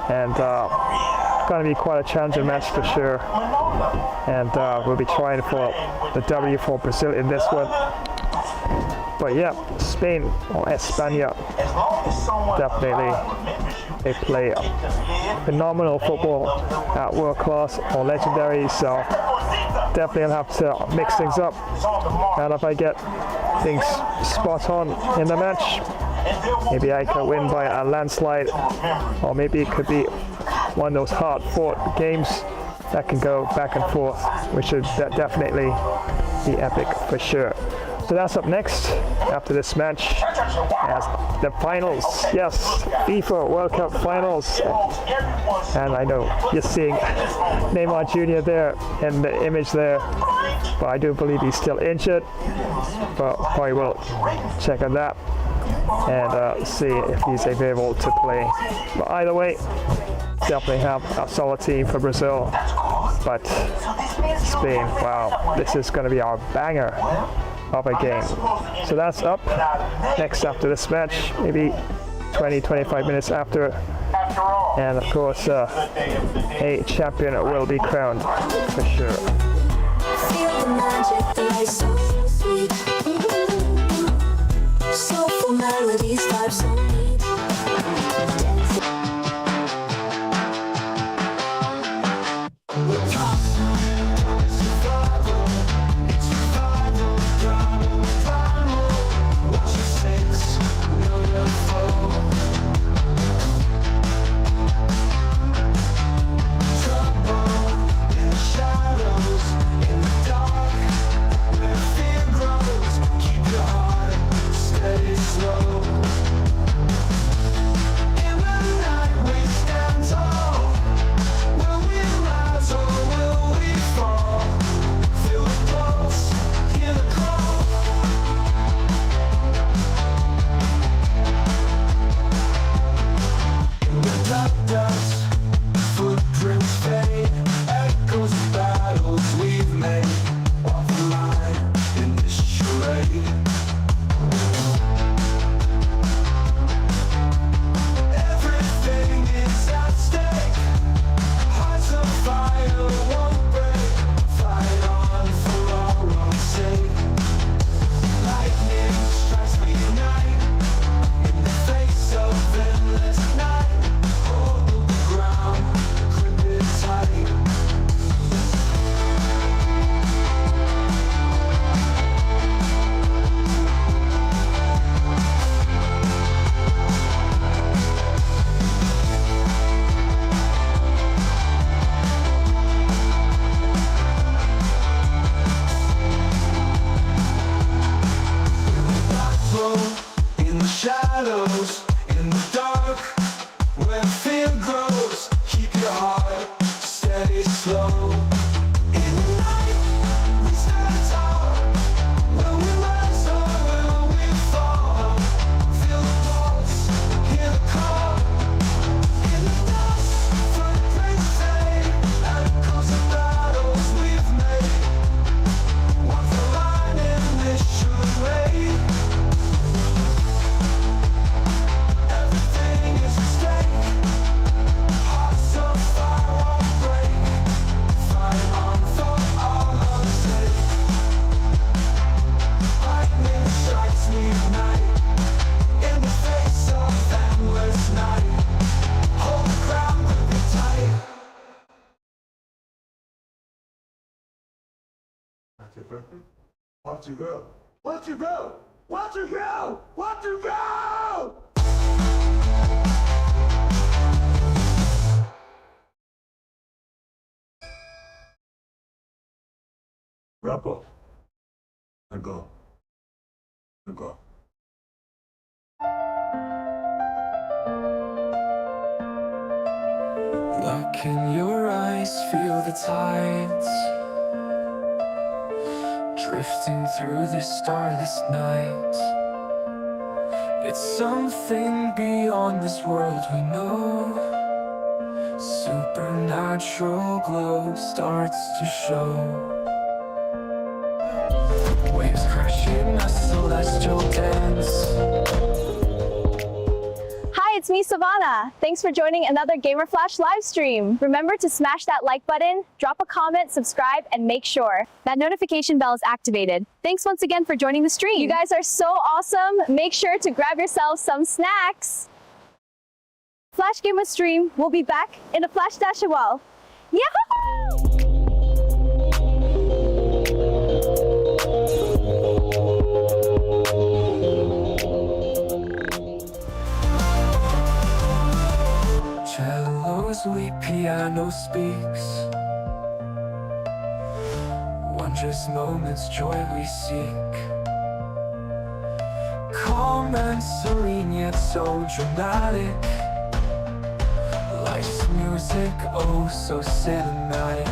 And going to be quite a challenging match for sure. And we'll be trying for the W for Brazil in this one. But yeah, Spain or España, definitely they play phenomenal football at world class or legendary, so definitely I'll have to mix things up. And if I get things spot on in the match, maybe I can win by a landslide, or maybe it could be one of those hard-fought games that can go back and forth, which should definitely be epic for sure. So that's up next after this match as the finals. Yes, FIFA World Cup finals. And I know you're seeing Neymar Jr. there in the image there, but I do believe he's still injured. But probably will check on that and see if he's available to play. But either way, definitely have a solid team for Brazil. But Spain, wow, this is going to be our banger of a game. So that's up next after this match, maybe 20-25 minutes after, and of course a champion will be crowned for sure. Feel the magic, the light so sweet. Soulful melodies, vibes so neat. shadows in the dark, where fear grows. Keep your heart steady, slow. In the night, we stand tall. Will we rise or will we fall? Feel the pulse, hear the call. In the dust, footprints fade, echoes of battles we've made. Walk the line in this charade. Everything is at stake. Hearts on fire won't break. Fight on for all our sake. Lightning strikes me tonight. In the face of endless night. Hold the ground, grip it tight. Watch you go. Watch you go. Watch you go. Watch you go. Wrap up. And go. And go. Look in your eyes, feel the tides drifting through the starless night. It's something beyond this world we know. Supernatural glow starts to show. Waves crashing, a celestial dance. Hi, it's me, Savannah. Thanks for joining another Gamer Flash live stream. Remember to smash that like button, drop a comment, subscribe, and make sure that notification bell is activated. Thanks once again for joining the stream. You guys are so awesome. Make sure to grab yourselves some snacks. Flash Gamer stream will be back in a flash dash as well. Yahoo! Cello sweet piano speaks. Wondrous moments, joy we seek. Calm and serene yet so dramatic. Life's music, oh so cinematic.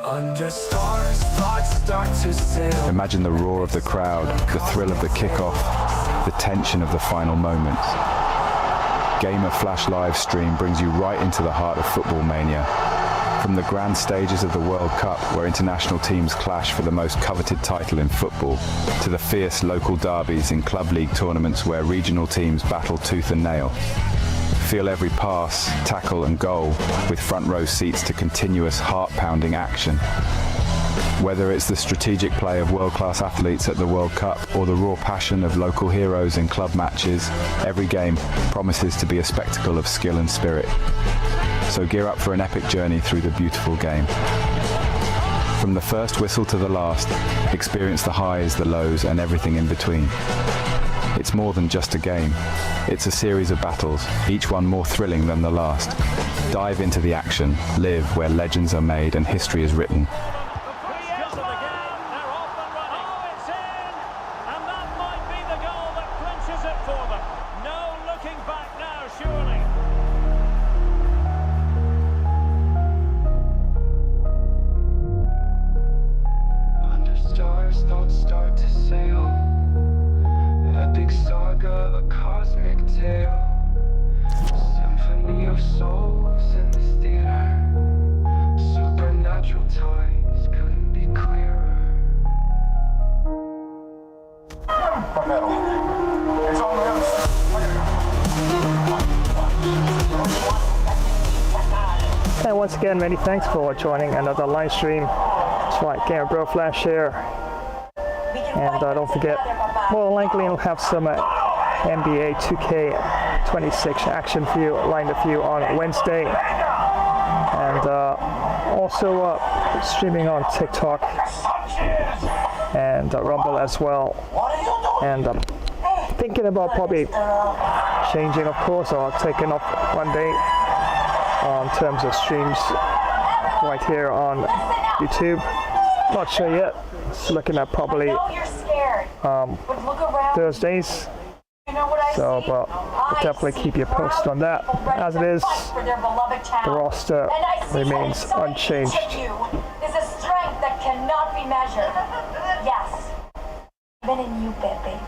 Under stars, thoughts start to sail. Imagine the roar of the crowd, the thrill of the kickoff, the tension of the final moments. Gamer Flash live stream brings you right into the heart of football mania. From the grand stages of the World Cup, where international teams clash for the most coveted title in football, to the fierce local derbies in club league tournaments where regional teams battle tooth and nail. Feel every pass, tackle and goal with front row seats to continuous heart-pounding action. Whether it's the strategic play of world-class athletes at the World Cup or the raw passion of local heroes in club matches, every game promises to be a spectacle of skill and spirit. So gear up for an epic journey through the beautiful game. From the first whistle to the last, experience the highs, the lows, and everything in between. It's more than just a game. It's a series of battles, each one more thrilling than the last. Dive into the action, live where legends are made and history is written. And once again, many thanks for joining another live stream. That's right, Gamer Bro Flash here. And don't forget, more than likely we'll have some NBA 2K26 action for you, lined up for you on Wednesday. And also streaming on TikTok and Rumble as well. And thinking about probably changing, of course, or taking off one day in terms of streams right here on YouTube. Not sure yet. Just looking at probably Thursdays So, but we'll definitely keep you posted on that. As it is, the roster remains unchanged. Is a strength that cannot be measured. Yes. Even in you, Pepe.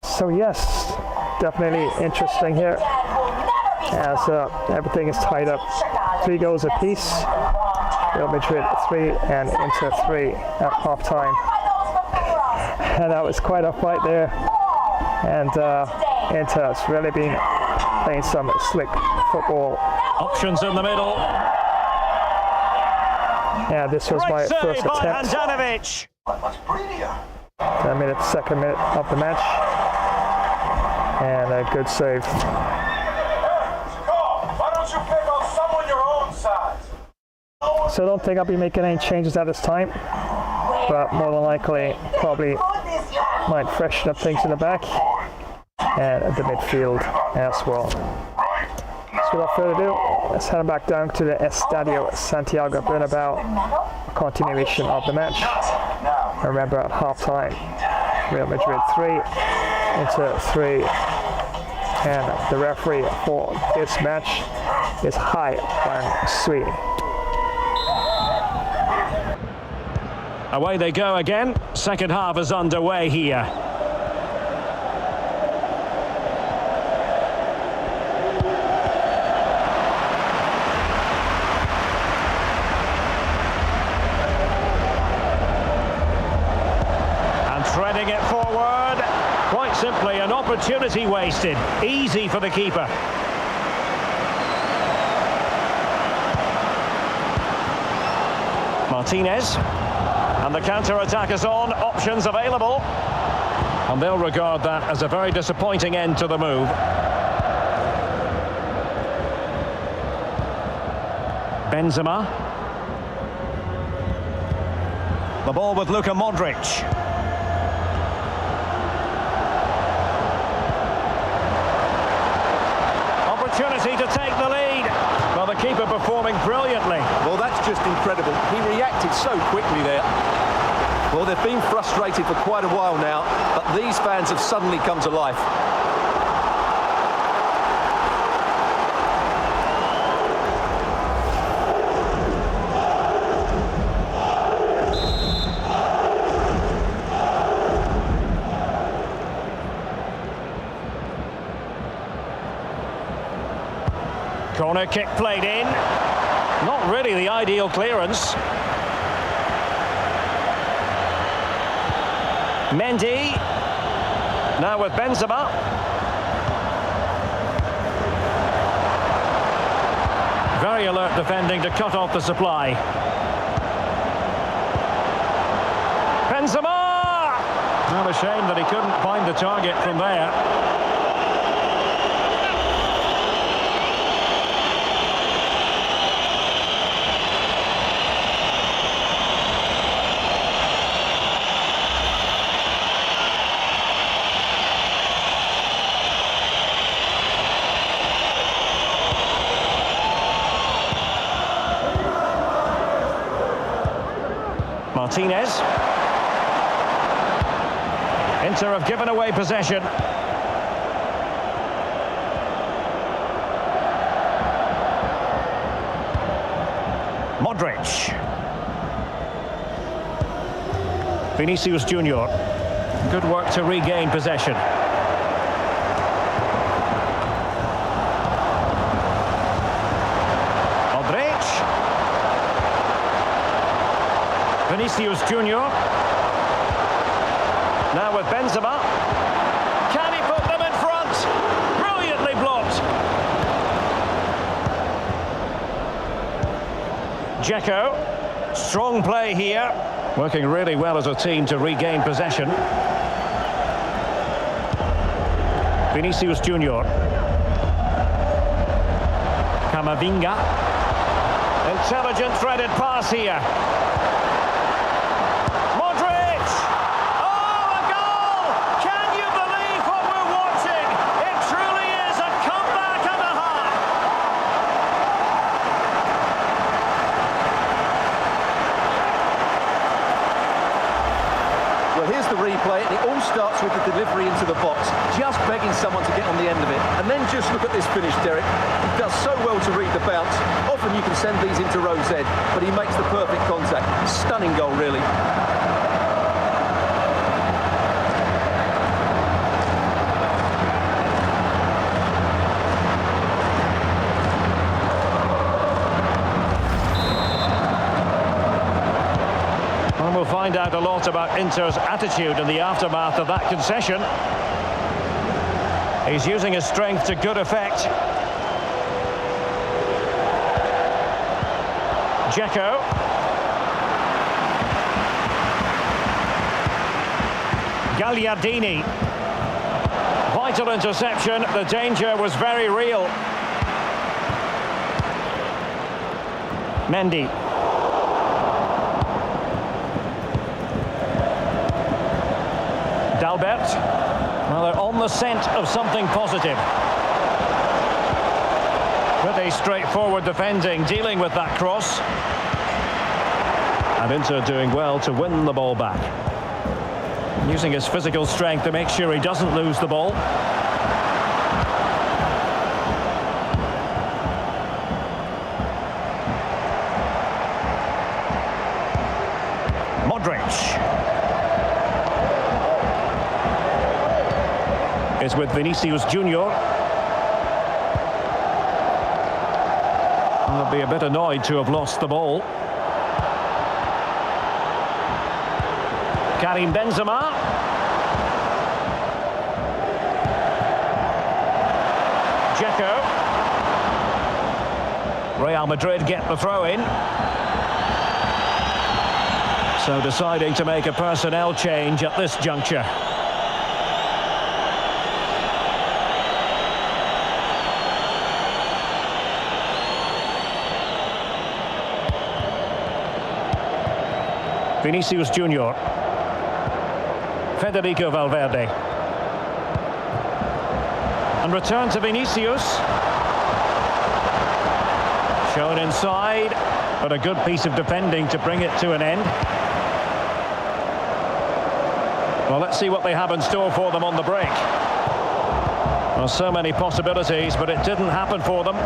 So yes, definitely interesting here, as everything is tied up. 3 goals apiece. Real Madrid 3 and Inter 3 at halftime. And that was quite a fight there. And Inter has really been playing some slick football. Options in the middle. Yeah, this was my first attempt. 10 minutes, second minute of the match. And a good save. Why don't you pick on someone your own size? So I don't think I'll be making any changes at this time, but more than likely probably might freshen up things in the back and at the midfield as well. So without further ado, let's head back down to the Estadio Santiago Bernabeu, a continuation of the match. Remember, at halftime, Real Madrid 3, Inter 3, and the referee for this match is Hai Wang Sui. Away they go again. Second half is underway here. Threading it forward. Quite simply an opportunity wasted. Easy for the keeper. Martinez. And the counter-attack is on. Options available. And they'll regard that as a very disappointing end to the move. Benzema. The ball with Luka Modric. Opportunity to take the lead. Well, the keeper performing brilliantly. Well, that's just incredible. He reacted so quickly there. Well, they've been frustrated for quite a while now, but these fans have suddenly come to life. Corner kick played in. Not really the ideal clearance. Mendy. Now with Benzema. Very alert defending to cut off the supply. Benzema! Not a shame that he couldn't find the target from there. Martinez. Inter have given away possession. Modric. Viniciusjr. Good work to regain possession. Modric. Viniciusjr. Now with Benzema. Can he put them in front? Brilliantly blocked. Dzeko. Strong play here. Working really well as a team to regain possession. Viniciusjr. Camavinga. Intelligent threaded pass here. Modric! Oh, a goal! Can you believe what we're watching? It truly is a comeback and a half. Well, here's the replay, and it all starts starts with the delivery into the box, just begging someone to get on the end of it. And then just look at this finish, Derek. He does so well to read the bounce. Often you can send these into Rose Ed, but he makes the perfect contact. Stunning goal, really. We'll find out a lot about Inter's attitude in the aftermath of that concession. He's using his strength to good effect. Dzeko. Gagliardini. Vital interception. The danger was very real. Mendy. Dalbert. Well, they're on the scent of something positive. Pretty straightforward defending, dealing with that cross. And Inter doing well to win the ball back. Using his physical strength to make sure he doesn't lose the ball. Modric. Is with Viniciusjr. They'll be a bit annoyed to have lost the ball. Karim Benzema. Dzeko. Real Madrid get the throw in. So deciding to make a personnel change at this juncture. Viniciusjr. Federico Valverde. And return to Vinicius. Shown inside, but a good piece of defending to bring it to an end. Well, let's see what they have in store for them on the break. Well, so many possibilities, but it didn't happen for them.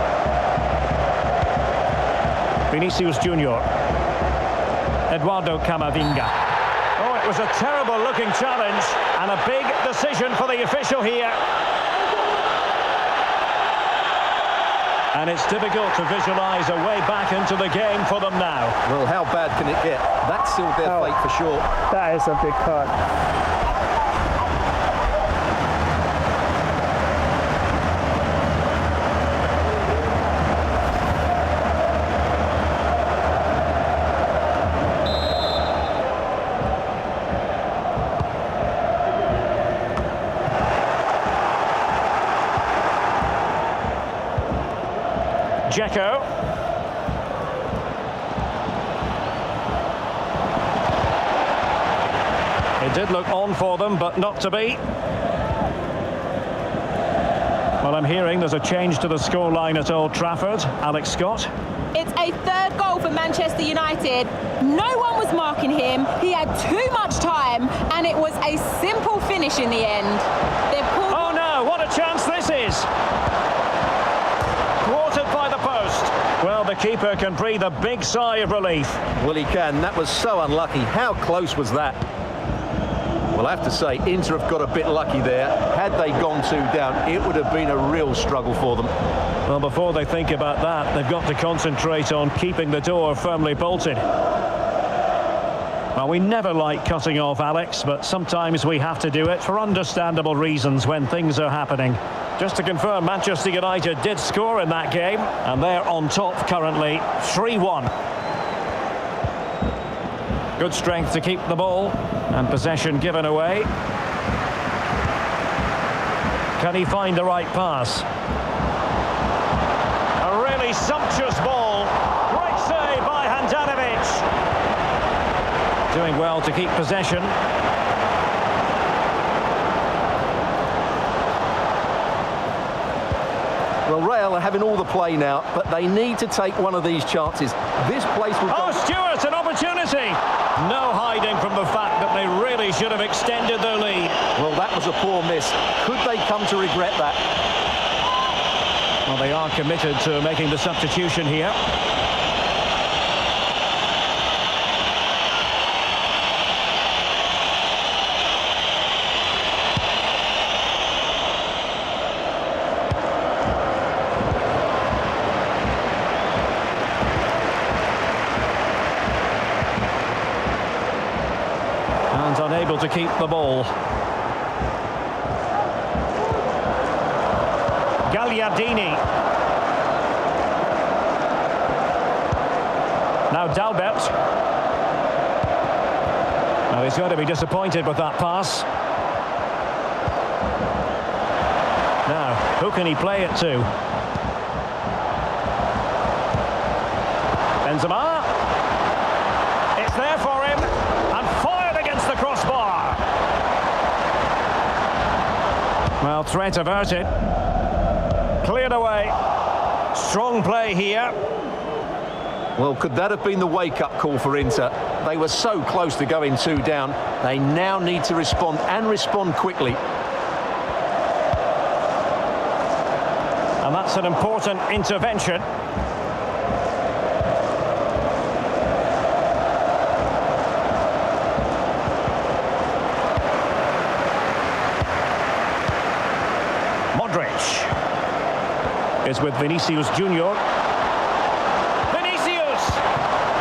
Viniciusjr. Eduardo Camavinga. Oh, it was a terrible looking challenge and a big decision for the official here. And it's difficult to visualise a way back into the game for them now. Well, how bad can it get? That's sealed their fate for sure. That is a big cut. Dzeko. It did look on for them, but not to be. Well, I'm hearing there's a change to the scoreline at Old Trafford. Alex Scott. It's a third goal for Manchester United. No one was marking him. He had too much time, and it was a simple finish in the end. Oh no, what a chance this is! Thwarted by the post. Well, the keeper can breathe a big sigh of relief. Well, he can. That was so unlucky. How close was that? Well, I have to say, Inter have got a bit lucky there. Had they gone 2 down, it would have been a real struggle for them. Well, before they think about that, they've got to concentrate on keeping the door firmly bolted. Well, we never like cutting off Alex, but sometimes we have to do it for understandable reasons when things are happening. Just to confirm, Manchester United did score in that game, and they're on top currently, 3-1. Good strength to keep the ball, and possession given away. Can he find the right pass? A really sumptuous ball. Great save by Handanovic. Doing well to keep possession. Well, Real are having all the play now, but they need to take one of these chances. This place will... Oh, Stewart, an opportunity! No hiding from the fact that they really should have extended their lead. Well, that a poor miss. Could they come to regret that? Well, they are committed to making the substitution here. And unable to keep the ball. Gagliardini. Now Dalbert. Well, he's going to be disappointed with that pass. Now, who can he play it to? Benzema. It's there for him. And fired against the crossbar. Well, threat averted. Cleared away. Strong play here. Well, could that have been the wake-up call for Inter? They were so close to going 2 down. They now need to respond, and respond quickly. And that's an important intervention. Modric is with Viniciusjr. Vinicius!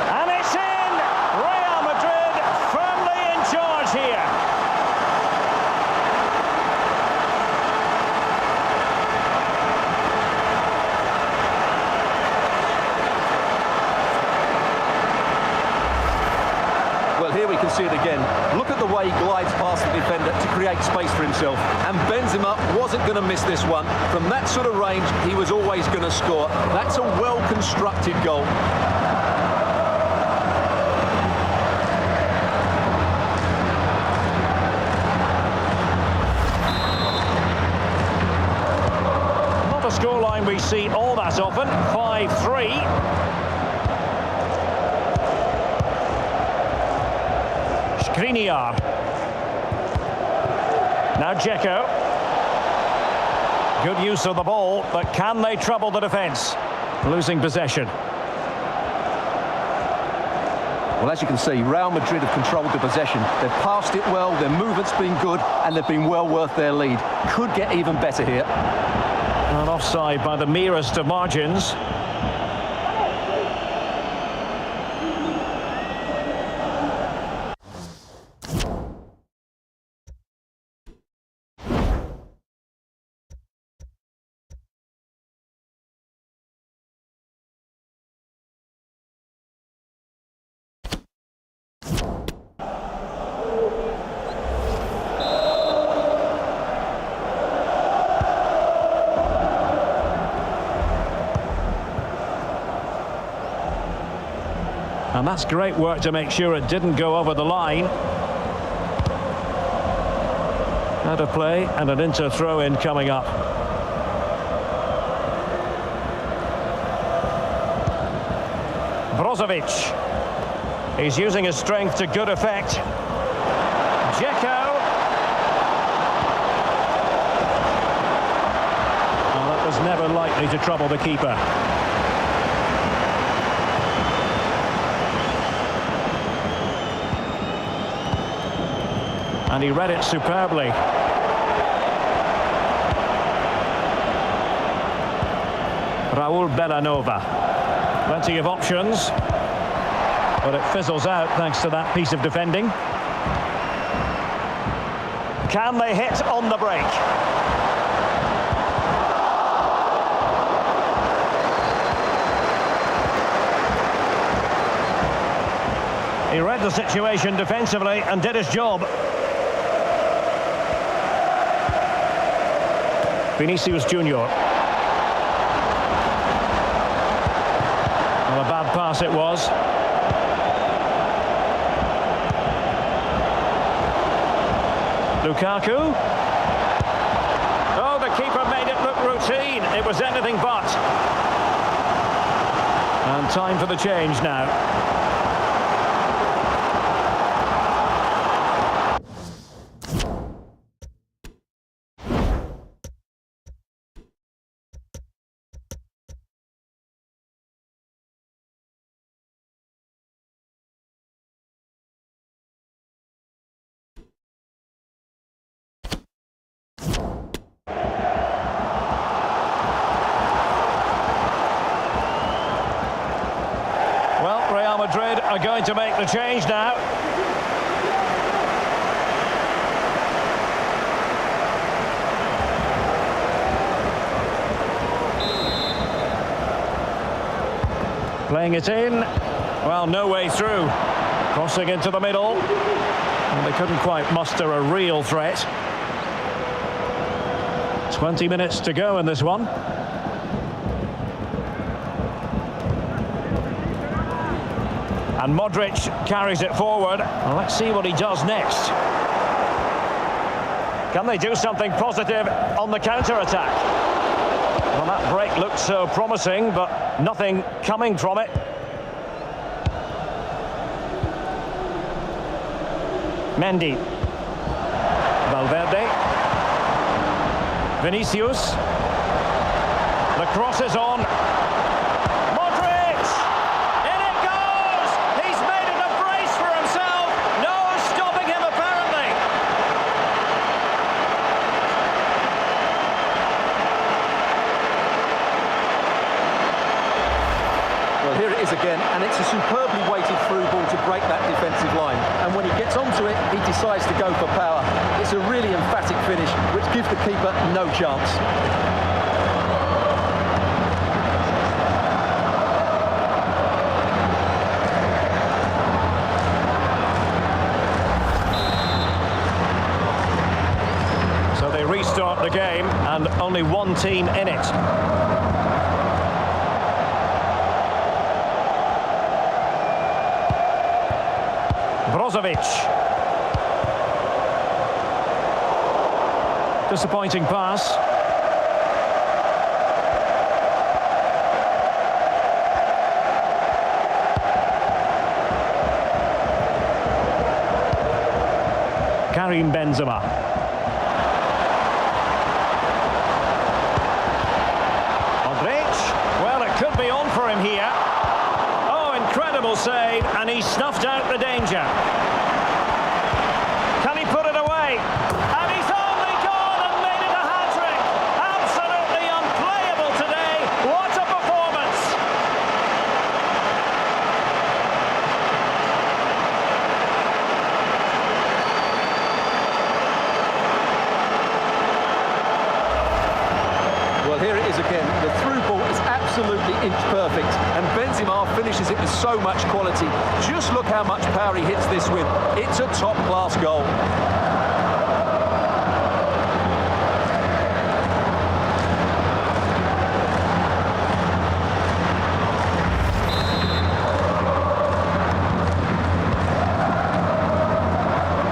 And it's in! Real Madrid firmly in charge here. Well, here we can see it again. Look at the way he glides past the defender to create space for himself. And Benzema wasn't going to miss this one. From that sort of range, he was always going to score. That's a well-constructed goal. Not a scoreline we see all that often. 5-3. Raphinha. Now Dzeko. Good use of the ball, but can they trouble the defence? Losing possession. Well, as you can see, Real Madrid have controlled the possession. They've passed it well, their movement's been good, and they've been well worth their lead. Could get even better here. An offside by the merest of margins. And that's great work to make sure it didn't go over the line. Out of play and an Inter throw-in coming up. Brozovic. He's using his strength to good effect. Dzeko. Well, that was never likely to trouble the keeper. And he read it superbly. Raul Bellanova. Plenty of options. But it fizzles out thanks to that piece of defending. Can they hit on the break? He read the situation defensively and did his job. Viniciusjr. Well, a bad pass it was. Lukaku. Oh, the keeper made it look routine. It was anything but. And time for the change now. are going to make the change now. Playing it in. Well, no way through. Crossing into the middle. And they couldn't quite muster a real threat. 20 minutes to go in this one. And Modric carries it forward. Well, let's see what he does next. Can they do something positive on the counter-attack? Well, that break looked so promising, but nothing coming from it. Mendy. Valverde. Vinicius. The cross is on. Modric! In it goes! He's made it a brace for himself. No stopping him, apparently. Well, here it is again, and it's a superbly weighted through ball to break that defensive line. And when he gets onto it, he decides to go for power. It's a really emphatic finish, which gives the keeper no chance. So they restart the game, and only one team in it. Brozovic. Disappointing pass. Karim Benzema. Modric. Well, it could be on for him here. Oh, incredible save, and he snuffed out the danger. Can he put it away? And he's only gone and made it a hat-trick. Absolutely unplayable today. What a performance. Well, here it is again. The through ball is absolutely inch perfect, and Benzema finishes it with so much quality. Just look how much power he hits this with. It's a top-class goal.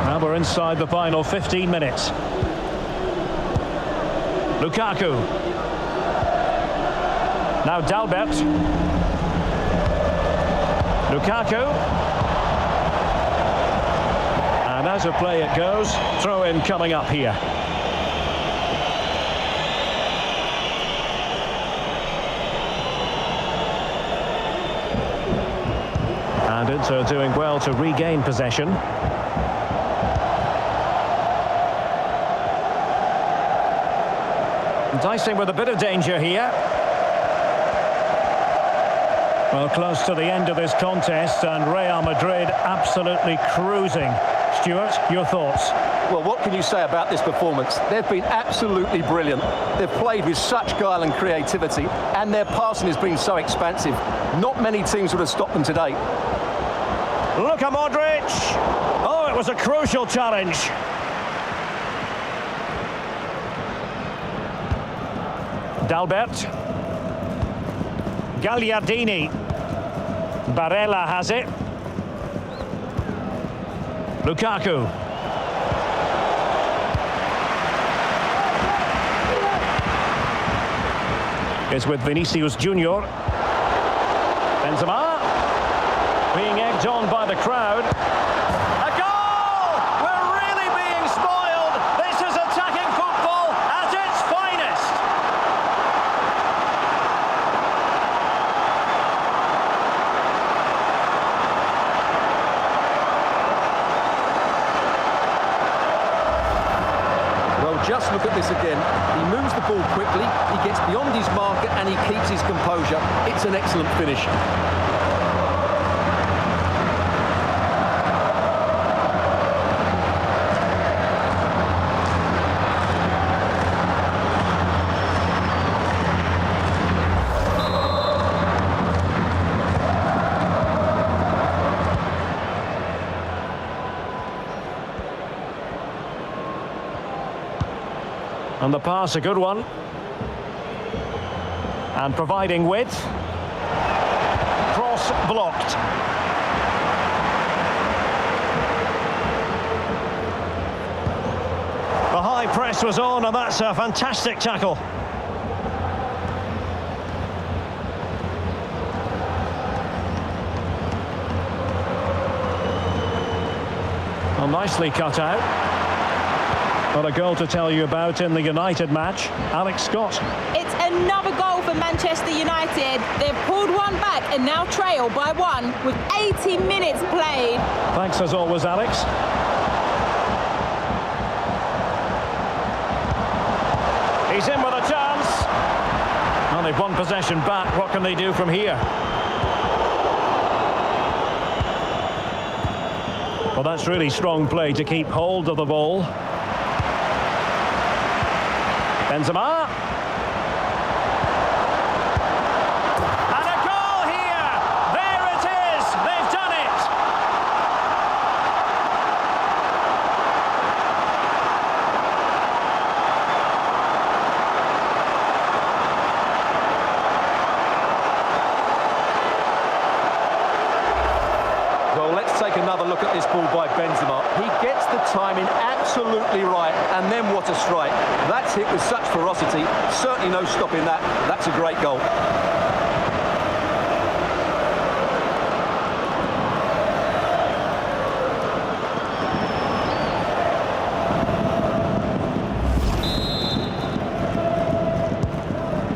Now we're inside the final 15 minutes. Lukaku. Now Dalbert. Lukaku. And as a play it goes, throw in coming up here. And Inter doing well to regain possession. Dicing with a bit of danger here. Well, close to the end of this contest, and Real Madrid absolutely cruising. Stuart, your thoughts? Well, what can you say about this performance? They've been absolutely brilliant. They've played with such guile and creativity, and their passing has been so expansive. Not many teams would have stopped them today. Look at Modric! Oh, it was a crucial challenge. Dalbert. Gagliardini. Barella has it. Lukaku. It's with Viniciusjr. Benzema. Being egged on by the crowd. A goal! We're really being spoiled. This is attacking football at its finest. Just look at this again. He moves the ball quickly, he gets beyond his marker, and he keeps his composure. It's an excellent finish. And the pass, a good one. And providing width. Cross blocked. The high press was on, and that's a fantastic tackle. Well, nicely cut out. Got a goal to tell you about in the United match. Alex Scott. It's another goal for Manchester United. They've pulled one back and now trail by one with 80 minutes played. Thanks as always, Alex. He's in with a chance. Well, they've won possession back. What can they do from here? Well, that's really strong play to keep hold of the ball. Benzema. And a goal here. There it is. They've done it. Well, let's take another look at this ball by Benzema. He gets the timing absolutely right, and then what a strike. That's hit with such ferocity. Certainly no stopping that. That's a great goal.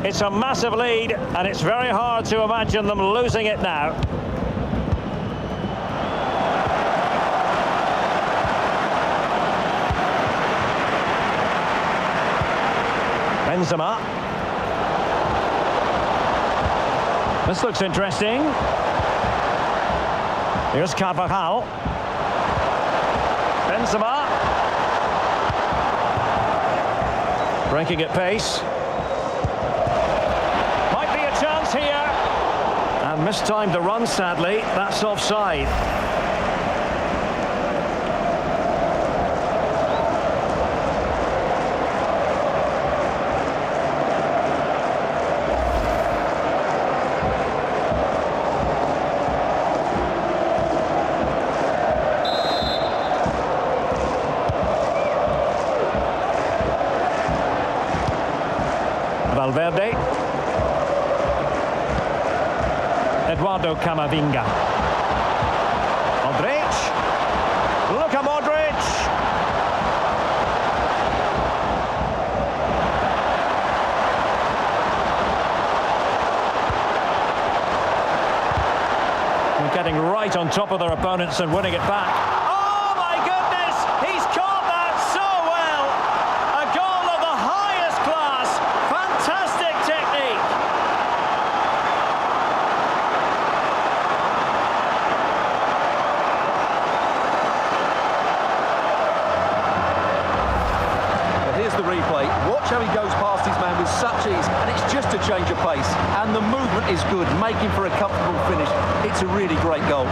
It's a massive lead, and it's very hard to imagine them losing it now. Benzema. This looks interesting. Here's Carvajal. Benzema. Breaking at pace. Might be a chance here. And mistimed the run, sadly. That's offside. Valverde. Eduardo Camavinga. Modric. Look at Modric. They're getting right on top of their opponents and winning it back. Oh my goodness! He's caught that so well! A goal of the highest class. Fantastic technique. Well, here's the replay. Watch how he goes past his man with such ease, and it's just a change of pace. And the movement is good, making for a comfortable finish. It's a really great goal.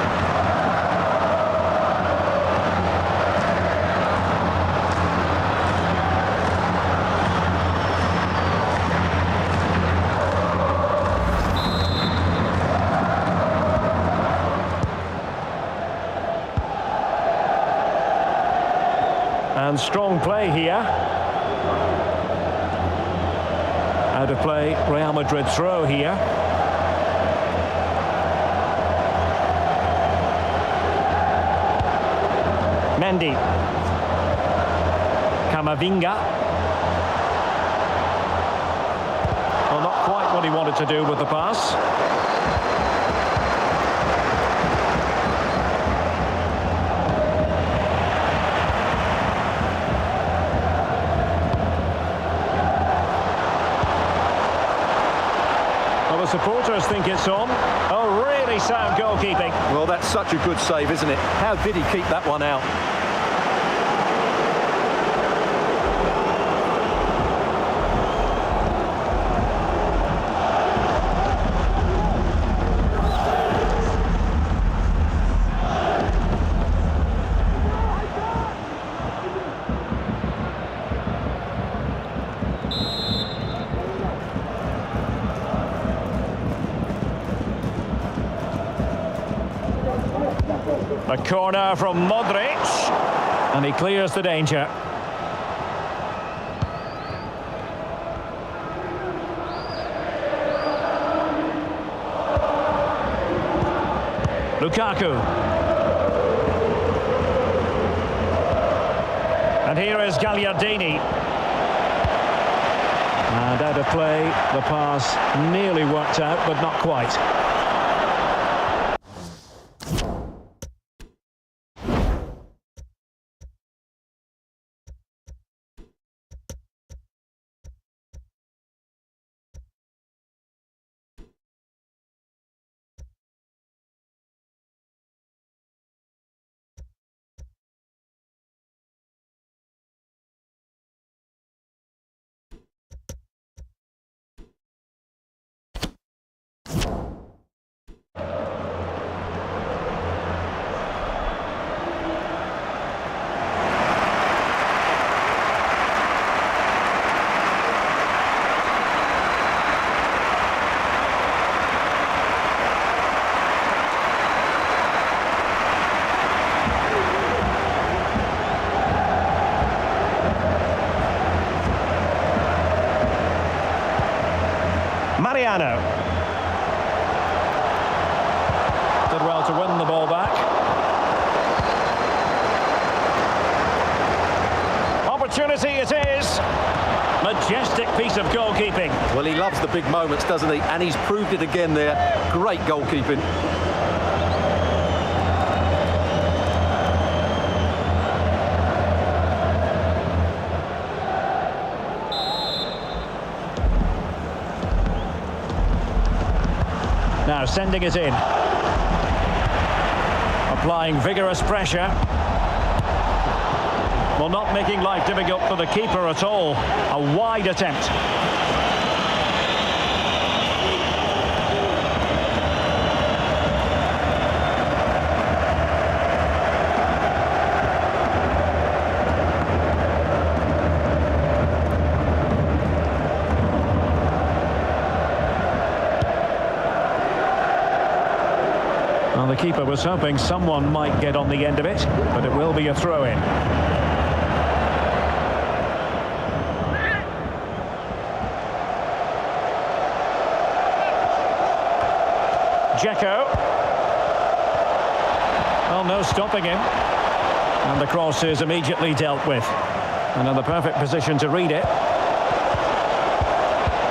And strong play here. Out of play, Real Madrid throw here. Mendy. Camavinga. Well, not quite what he wanted to do with the pass. Well, the supporters think it's on. Oh, really sound goalkeeping. Well, that's such a good save, isn't it? How did he keep that one out? A corner from Modric, and he clears the danger. Lukaku. And here is Gagliardini. And out of play, the pass nearly worked out, but not quite. Mariano. Did well to win the ball back. Opportunity it is. Majestic piece of goalkeeping. Well, he loves the big moments, doesn't he? And he's proved it again there. Great goalkeeping. Now sending it in. Applying vigorous pressure. Well, not making life difficult for the keeper at all. A wide attempt. Well, the keeper was hoping someone might get on the end of it, but it will be a throw-in. Dzeko. Well, no stopping him. And the cross is immediately dealt with. And in the perfect position to read it.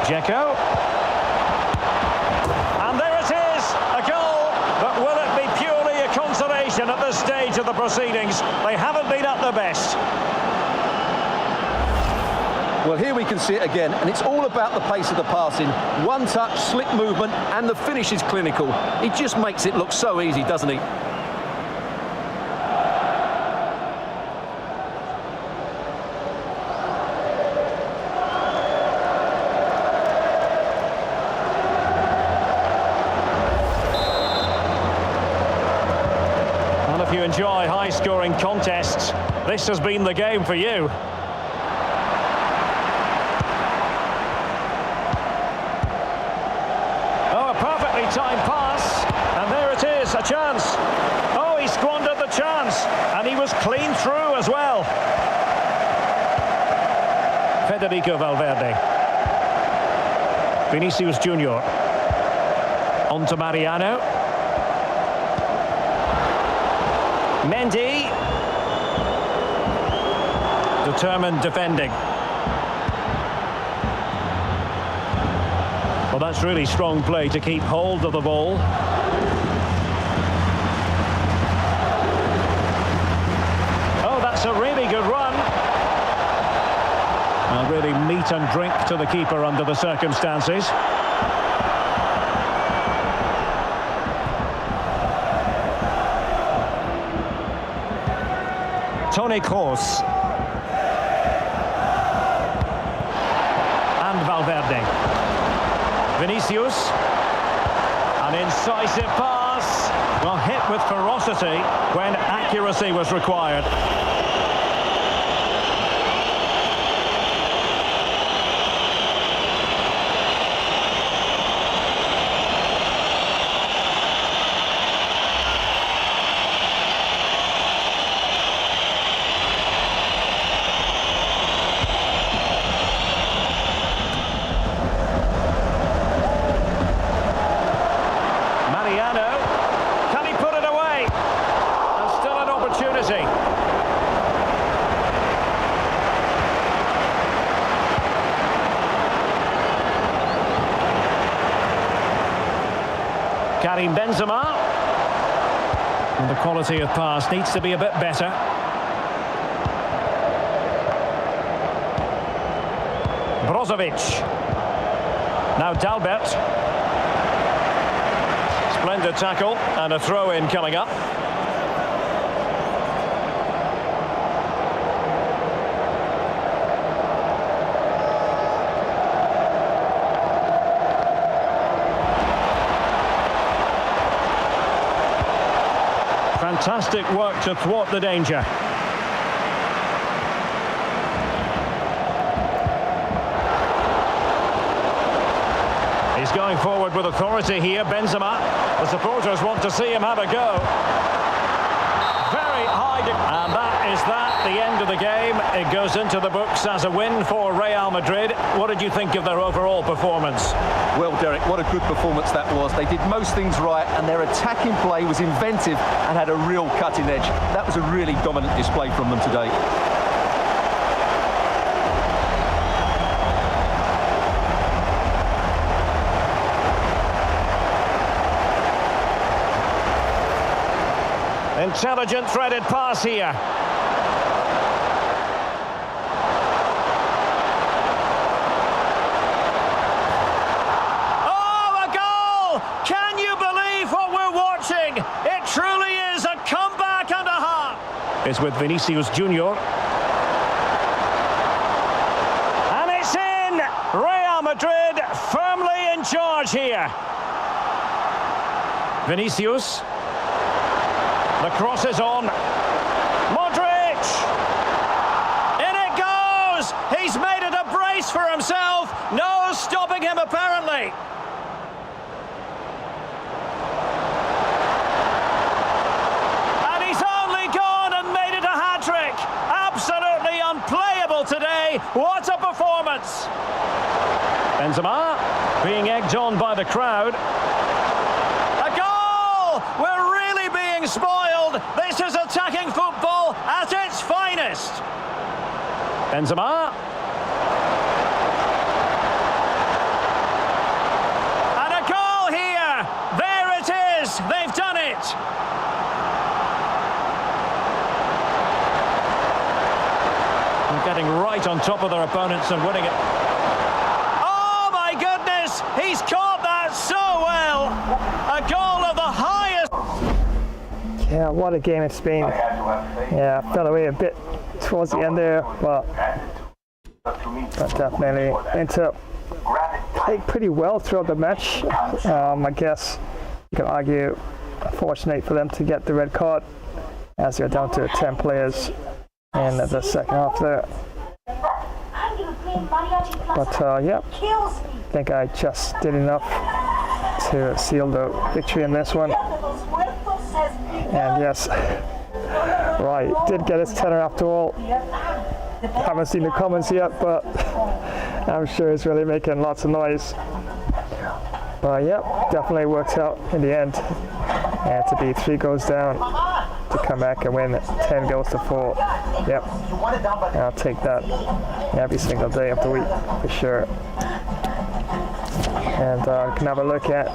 Dzeko. And there it is, a goal. But will it be purely a consolation at this stage of the proceedings? They haven't been at their best. Well, here we can see it again, and it's all about the pace of the passing. One touch, slick movement, and the finish is clinical. He just makes it look so easy, doesn't he? And if you enjoy high-scoring contests, this has been the game for you. Time pass, and there it is, a chance. Oh, he squandered the chance, and he was clean through as well. Federico Valverde. Viniciusjr. On to Mariano. Mendy. Determined defending. Well, that's really strong play to keep hold of the ball. Oh, that's a really good run. Well, really meat and drink to the keeper under the circumstances. Toni Kroos. And Valverde. Vinicius, an incisive pass, well, hit with ferocity when accuracy was required. Karim Benzema. And the quality of pass needs to be a bit better. Brozovic. Now Dalbert. Splendid tackle and a throw-in coming up. Fantastic work to thwart the danger. He's going forward with authority here, Benzema. The supporters want to see him have a go. Very high, and that is the end of the game. It goes into the books as a win for Real Madrid. What did you think of their overall performance? Well, Derek, what a good performance that was. They did most things right, and their attacking play was inventive and had a real cutting edge. That was a really dominant display from them today. Intelligent threaded pass here. Oh, a goal! Can you believe what we're watching? It truly is a comeback and a half. It's with Viniciusjr. And it's in! Real Madrid firmly in charge here. Vinicius. The cross is on. Modric! In it goes! He's made it a brace for himself. No stopping him, apparently. And he's only gone and made it a hat-trick. Absolutely unplayable today. What a performance. Benzema being egged on by the crowd. A goal! We're really being spoiled. This is attacking football at its finest. Benzema. And a goal here. There it is. They've done it. They're getting right on top of their opponents and winning it. Oh my goodness. He's caught that so well. A goal of the highest. Yeah, what a game it's been. Yeah, fell away a bit towards the end there, but definitely Inter played pretty well throughout the match. I guess you can argue fortunate for them to get the red card as they're down to 10 players in the second half there. But yeah, I think I just did enough to seal the victory in this one. And yes, right, did get his tenner after all. Haven't seen the comments yet, but I'm sure it's really making lots of noise. But yeah, definitely worked out in the end. And to be 3 goals down, to come back and win 10 goals to 4. Yep, and I'll take that every single day of the week for sure. And we can have a look at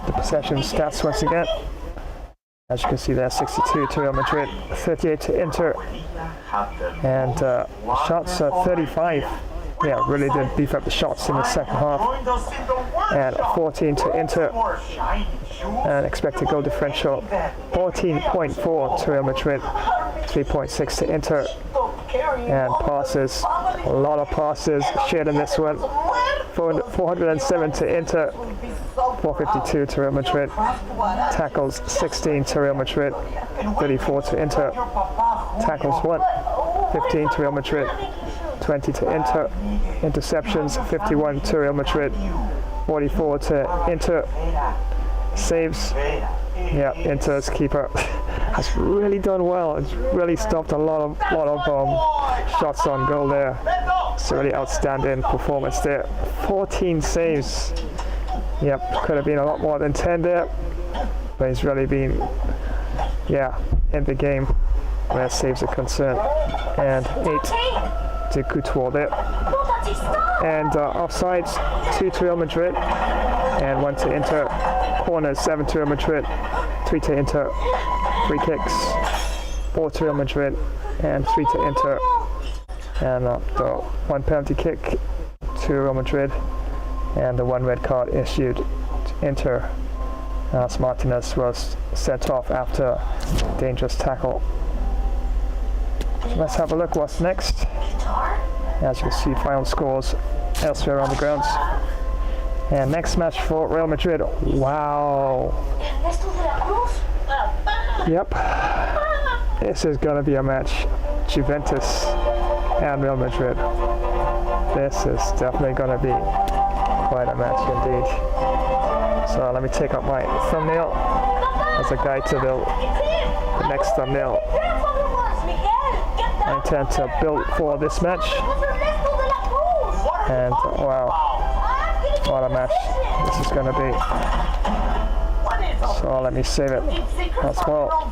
the possession stats once again. As you can see there, 62 to Real Madrid, 38 to Inter, and shots 35. Yeah, really did beef up the shots in the second half. And 14 to Inter, and expected goal differential 14.4 to Real Madrid, 3.6 to Inter. And passes, a lot of passes shared in this one. 407 to Inter, 452 to Real Madrid. Tackles 16 to Real Madrid, 34 to Inter. Tackles 15 to Real Madrid, 20 to Inter. Interceptions 51 to Real Madrid, 44 to Inter. Saves, yeah, Inter's keeper has really done well. It's really stopped a lot of shots on goal there. It's a really outstanding performance there. 14 saves. Yep, could have been a lot more than 10 there, but he's really been, yeah, in the game where saves are concerned. And 8 to Couture there. And offsides 2 to Real Madrid. and 1 to Inter. Corners 7 to Real Madrid, 3 to Inter. Free kicks 4 to Real Madrid and 3 to Inter. And the 1 penalty kick to Real Madrid, and the 1 red card issued to Inter as Martinez was sent off after a dangerous tackle. So let's have a look what's next. As you can see, final scores elsewhere on the grounds. And next match for Real Madrid. Wow. Yep. This is going to be a match. Juventus and Real Madrid. This is definitely going to be quite a match indeed. So let me take up my thumbnail as a guide to the next thumbnail. I intend to build for this match. And wow, what a match this is going to be. So let me save it as well.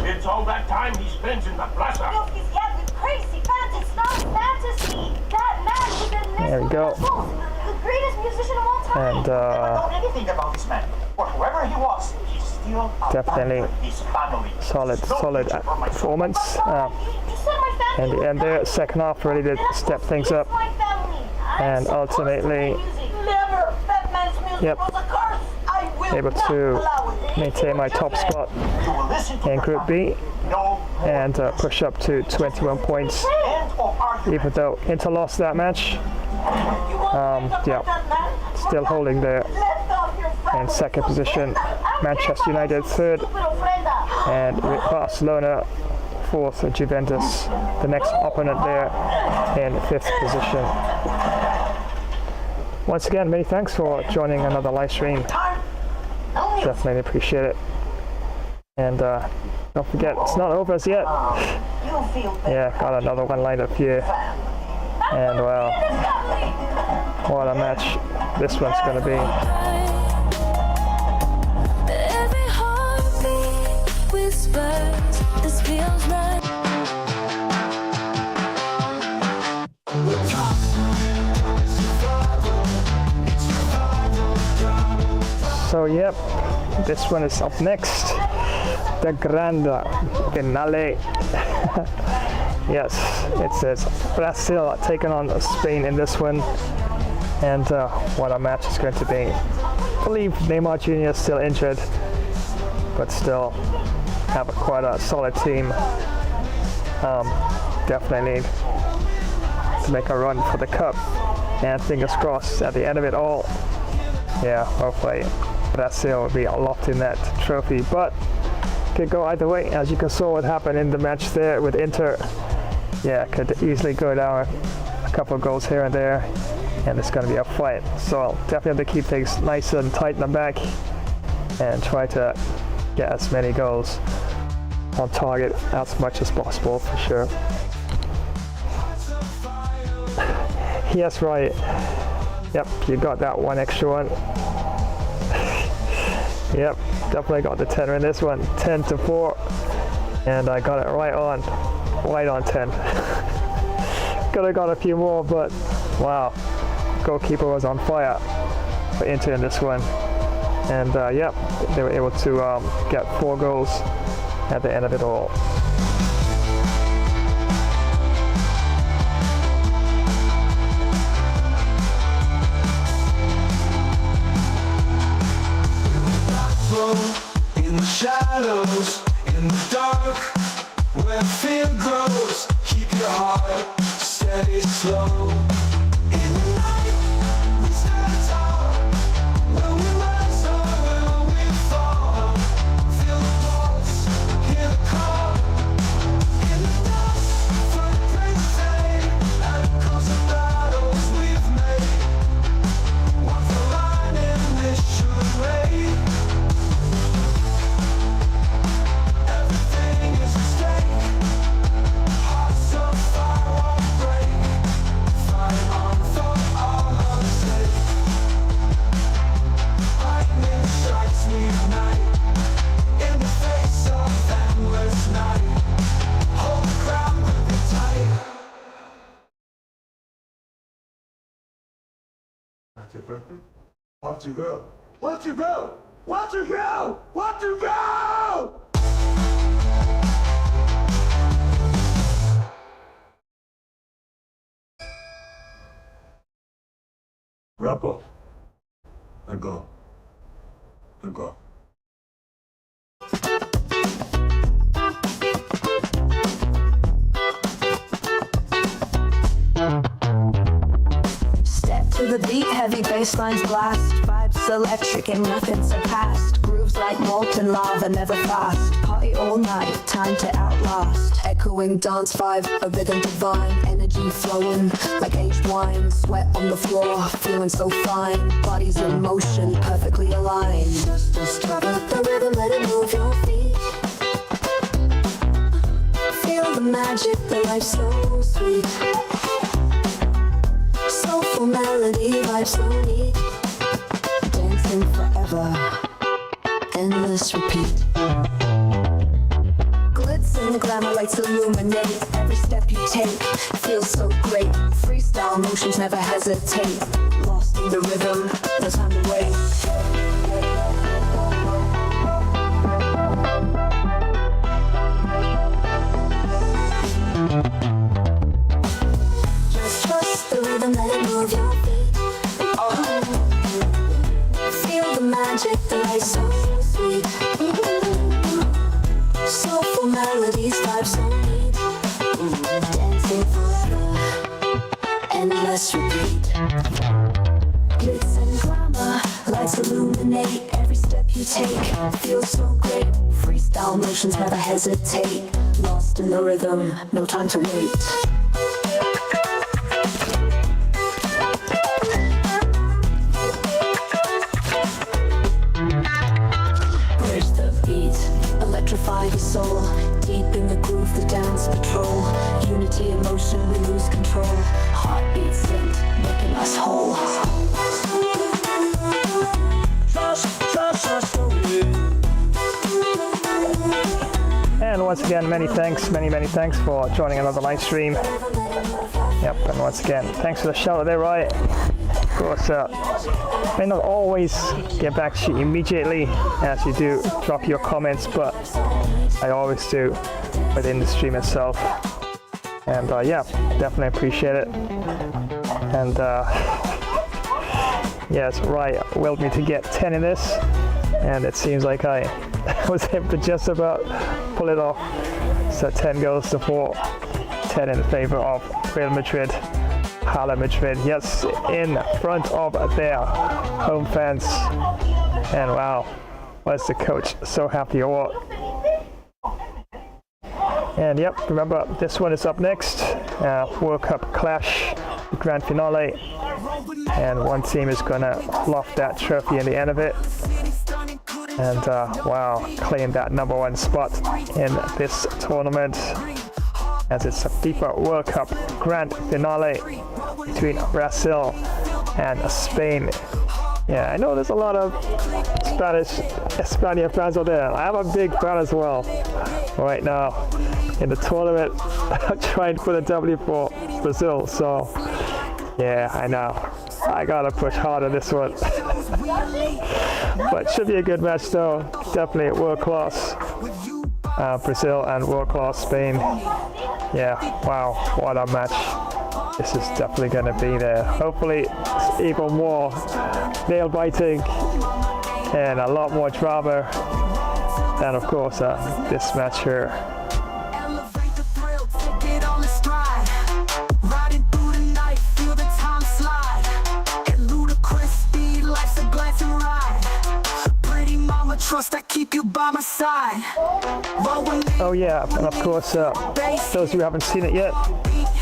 It's all that time he spends in the plaza. Look, he's having crazy fans. It's not fantasy. That man was the There we go. the greatest musician of all time. And I don't know anything about this man. But whoever he was, he's still definitely his family. solid performance. And the end there, second half ready to step things up. And ultimately, yep, able to maintain my top spot in Group B and push up to 21 points, even though Inter lost that match. Yeah, still holding there in second position. Manchester United third, and Barcelona fourth, and Juventus, the next opponent there, in fifth position. Once again, many thanks for joining another live stream. Definitely appreciate it. And don't forget, it's not over as yet. Yeah, got another one lined up here. And well, what a match this one's going to be. Every heartbeat whispers, this feels right. So yep, this one is up next. The Grande Finale. Yes, it says Brazil taking on Spain in this one. And what a match it's going to be. I believe Neymar Jr. is still injured, but still have quite a solid team. Definitely need to make a run for the cup. And fingers crossed at the end of it all, yeah, hopefully Brazil will be locked in that trophy. But could go either way, as you can saw what happened in the match there with Inter. Yeah, could easily go down a couple of goals here and there, and it's going to be a fight. So definitely have to keep things nice and tight in the back and try to get as many goals on target as much as possible, for sure. Yes, right. Yep, you got that one extra one. Yep, definitely got the 10 in this one. 10-4, and I got it right on 10. Could have got a few more, but wow, goalkeeper was on fire for Inter in this one. And yep, they were able to get 4 goals at the end of it all. In the shadows, in the dark, where fear grows, keep your heart steady, slow. In the night, we stand tall. Will we rise or will we fall? Feel the pulse, hear the call. In the dust, footprints fade, echoes of battles we've made. Walk the line in this charade. That's it, bro. Want to go? Want to go? Want to go? Want to go? Wrap up. And go. And go. Step to the beat, heavy bass lines blast. Vibes electric and nothing surpassed. Grooves like molten lava, never fast. Party all night, time to outlast. Echoing dance vibe, a rhythm divine. Energy flowing like aged wine. Sweat on the floor, feeling so fine. Bodies in motion, perfectly aligned. Just travel the rhythm, let it move your feet. Feel the magic, the life so sweet. Soulful melody, vibe so neat. Dancing forever, endless repeat. Glitz and glamour lights illuminate. Every step you take feels so great. Freestyle motions never hesitate. Lost in the rhythm, no time to wait. Let it move your feet. Feel the magic, the light so sweet. Soulful melodies, vibes so neat. Dancing forever, endless repeat. Glitz and glamour, lights illuminate. Every step you take feels so great. Freestyle motions never hesitate. Lost in the rhythm, no time to wait. Electrify the soul, deep in the groove, the dance patrol. Unity, emotion, we lose control. Heartbeat synced, making us whole. And once again, many thanks for joining another live stream. Yep, and once again, thanks for the shout out there, right? Of course, may not always get back to you immediately as you do drop your comments, but I always do within the stream itself. And yeah, definitely appreciate it. And yes, right, willed me to get 10 in this, and it seems like I was able to just about pull it off. So 10 goes to 4, 10 in favor of Real Madrid. Hala Madrid, yes, in front of their home fans. And wow, was the coach so happy or what? And yep, remember this one is up next. World Cup Clash, Grand Finale. And one team is gonna loft that trophy in the end of it. And wow, claim that #1 spot in this tournament, as it's a FIFA World Cup Grand Finale between Brazil and Spain. Yeah, I know there's a lot of Espana fans out there. I'm a big fan as well. Right now in the tournament, I'm trying for the W for Brazil. So yeah, I know I gotta push hard on this one. But it should be a good match though. Definitely world class Brazil and world class Spain. Yeah, wow, what a match. This is definitely going to be there. Hopefully it's even more nail biting and a lot more drama than of course this match here. Trust I keep you by my side. Oh yeah, and of course, those who haven't seen it yet,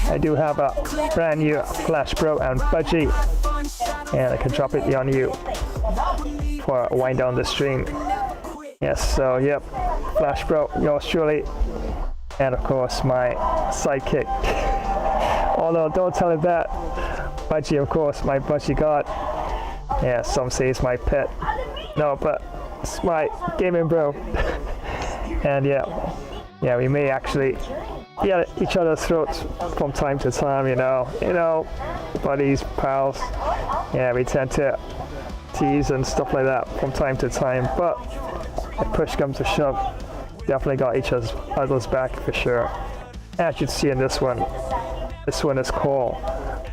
I do have a brand new Flash Bro and Budgie, and I can drop it on you for a wind down the stream. Yes, so yep, Flash Bro, yours truly, and of course my sidekick. Although don't tell him that, Budgie, of course, my Budgie God. Yeah, some say it's my pet. No, but it's my gaming bro. And yeah, we may actually be at each other's throats from time to time, you know, buddies, pals. Yeah, we tend to tease and stuff like that from time to time, but if push comes to shove, definitely got each other's back for sure. As you can see in this one is called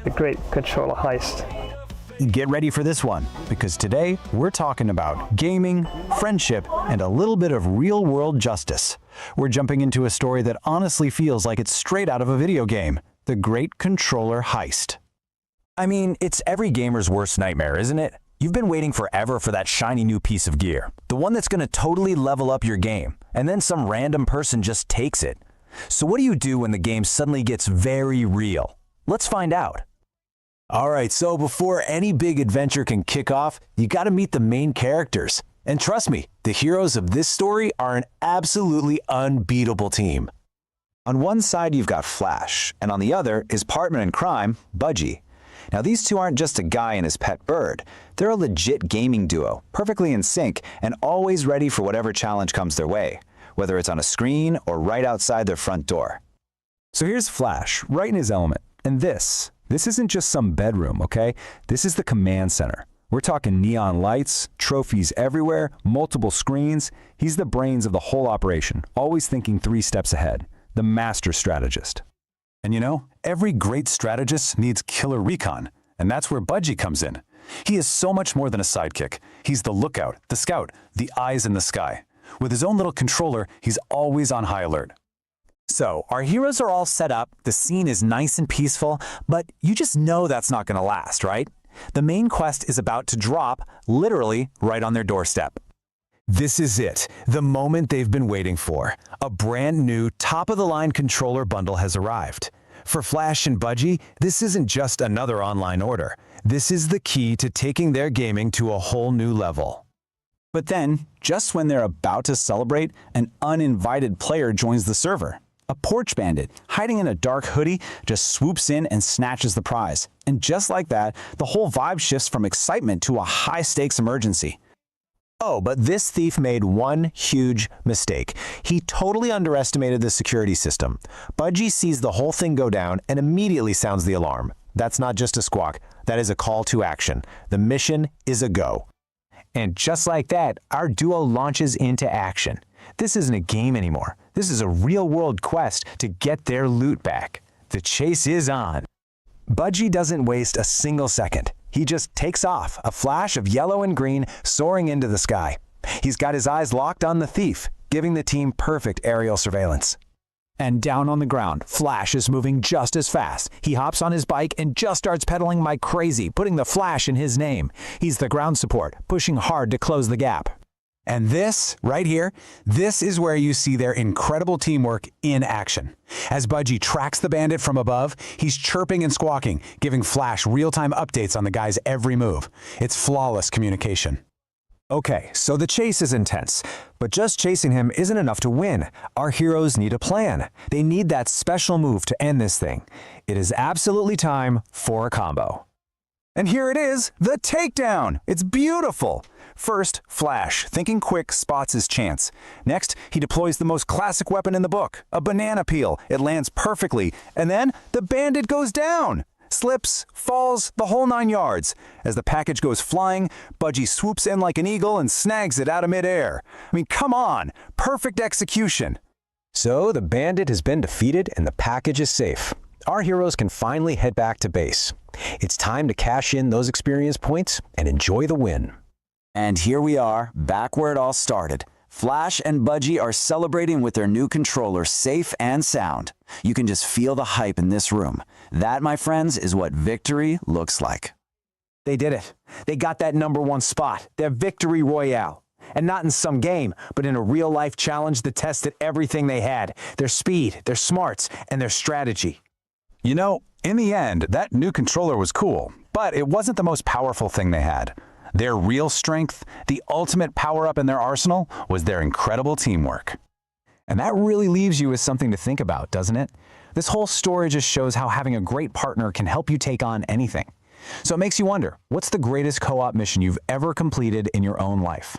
the Great Controller Heist. Get ready for this one, because today we're talking about gaming, friendship, and a little bit of real-world justice. We're jumping into a story that honestly feels like it's straight out of a video game, the Great Controller Heist. I mean, it's every gamer's worst nightmare, isn't it? You've been waiting forever for that shiny new piece of gear, the one that's going to totally level up your game, and then some random person just takes it. So what do you do when the game suddenly gets very real? Let's find out. Alright, so before any big adventure can kick off, you gotta meet the main characters. And trust me, the heroes of this story are an absolutely unbeatable team. On one side you've got Flash, and on the other is partner in crime, Budgie. Now these two aren't just a guy and his pet bird, they're a legit gaming duo, perfectly in sync and always ready for whatever challenge comes their way, whether it's on a screen or right outside their front door. So here's Flash, right in his element, and this isn't just some bedroom, okay? This is the command center. We're talking neon lights, trophies everywhere, multiple screens. He's the brains of the whole operation, always thinking 3 steps ahead, the master strategist. And you know, every great strategist needs killer recon, and that's where Budgie comes in. He is so much more than a sidekick. He's the lookout, the scout, the eyes in the sky. With his own little controller, he's always on high alert. So, our heroes are all set up, the scene is nice and peaceful, but you just know that's not going to last, right? The main quest is about to drop, literally right on their doorstep. This is it, the moment they've been waiting for. A brand new, top-of-the-line controller bundle has arrived. For Flash and Budgie, this isn't just another online order. This is the key to taking their gaming to a whole new level. But then, just when they're about to celebrate, an uninvited player joins the server. A porch bandit, hiding in a dark hoodie, just swoops in and snatches the prize. And just like that, the whole vibe shifts from excitement to a high-stakes emergency. Oh, but this thief made one huge mistake. He totally underestimated the security system. Budgie sees the whole thing go down and immediately sounds the alarm. That's not just a squawk, that is a call to action. The mission is a go. And just like that, our duo launches into action. This isn't a game anymore. This is a real-world quest to get their loot back. The chase is on. Budgie doesn't waste a single second. He just takes off, a flash of yellow and green soaring into the sky. He's got his eyes locked on the thief, giving the team perfect aerial surveillance. And down on the ground, Flash is moving just as fast. He hops on his bike and just starts pedaling like crazy, putting the Flash in his name. He's the ground support, pushing hard to close the gap. And this, right here, this is where you see their incredible teamwork in action. As Budgie tracks the bandit from above, he's chirping and squawking, giving Flash real-time updates on the guy's every move. It's flawless communication. Okay, so the chase is intense, but just chasing him isn't enough to win. Our heroes need a plan. They need that special move to end this thing. It is absolutely time for a combo. And here it is, the takedown! It's beautiful! First, Flash, thinking quick, spots his chance. Next, he deploys the most classic weapon in the book, a banana peel. It lands perfectly, and then the bandit goes down! Slips, falls, the whole 9 yards. As the package goes flying, Budgie swoops in like an eagle and snags it out of midair. I mean, come on! Perfect execution! So, the bandit has been defeated and the package is safe. Our heroes can finally head back to base. It's time to cash in those experience points and enjoy the win. And here we are, back where it all started. Flash and Budgie are celebrating with their new controller, safe and sound. You can just feel the hype in this room. That, my friends, is what victory looks like. They did it. They got that #1 spot, their victory royale. And not in some game, but in a real-life challenge that tested everything they had. Their speed, their smarts, and their strategy. You know, in the end, that new controller was cool, but it wasn't the most powerful thing they had. Their real strength, the ultimate power-up in their arsenal, was their incredible teamwork. And that really leaves you with something to think about, doesn't it? This whole story just shows how having a great partner can help you take on anything. So it makes you wonder, what's the greatest co-op mission you've ever completed in your own life?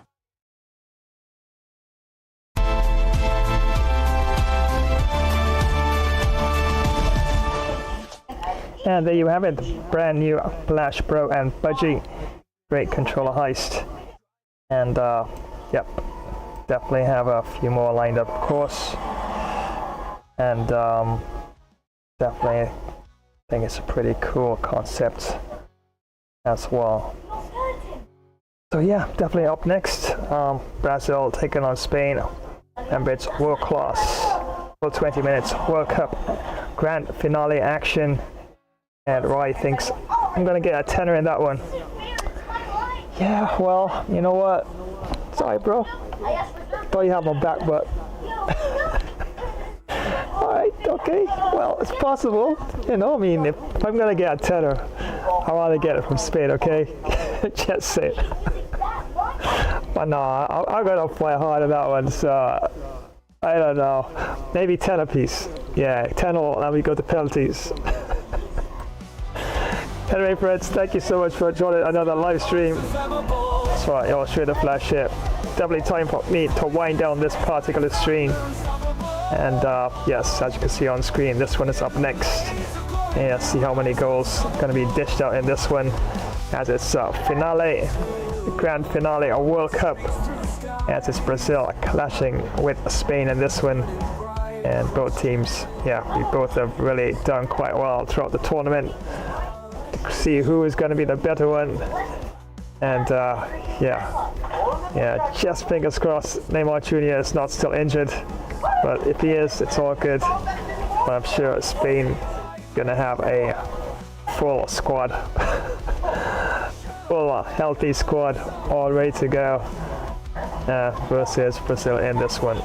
And there you have it, brand new Flash Bro and Budgie. great controller heist. And yep, definitely have a few more lined up, of course. And definitely think it's a pretty cool concept as well. So yeah, definitely up next, Brazil taking on Spain. Remember, it's world class, full 20 minutes World Cup grand finale action. And Roy thinks I'm gonna get a tenner in that one. Yeah, well, you know what? Sorry, bro. Thought you had my back, but alright, okay. Well, it's possible. You know, I mean, if I'm gonna get a tenner, I want to get it from Spain, okay? Just say it. But no, I'm gonna play hard on that one, so I don't know. Maybe 10 apiece. Yeah, 10 all, and we go to penalties. Anyway, friends, thank you so much for joining another live stream. That's right, I'll show you the flash here. Definitely time for me to wind down this particular stream. And yes, as you can see on screen, this one is up next. Yeah, see how many goals are going to be dished out in this one, as it's finale, the grand finale of World Cup, as it's Brazil clashing with Spain in this one. And both teams, yeah, we both have really done quite well throughout the tournament. To see who is going to be the better one. And yeah, just fingers crossed Neymar Jr. is not still injured. But if he is, it's all good. But I'm sure Spain gonna have a full squad, full healthy squad, all ready to go versus Brazil in this one.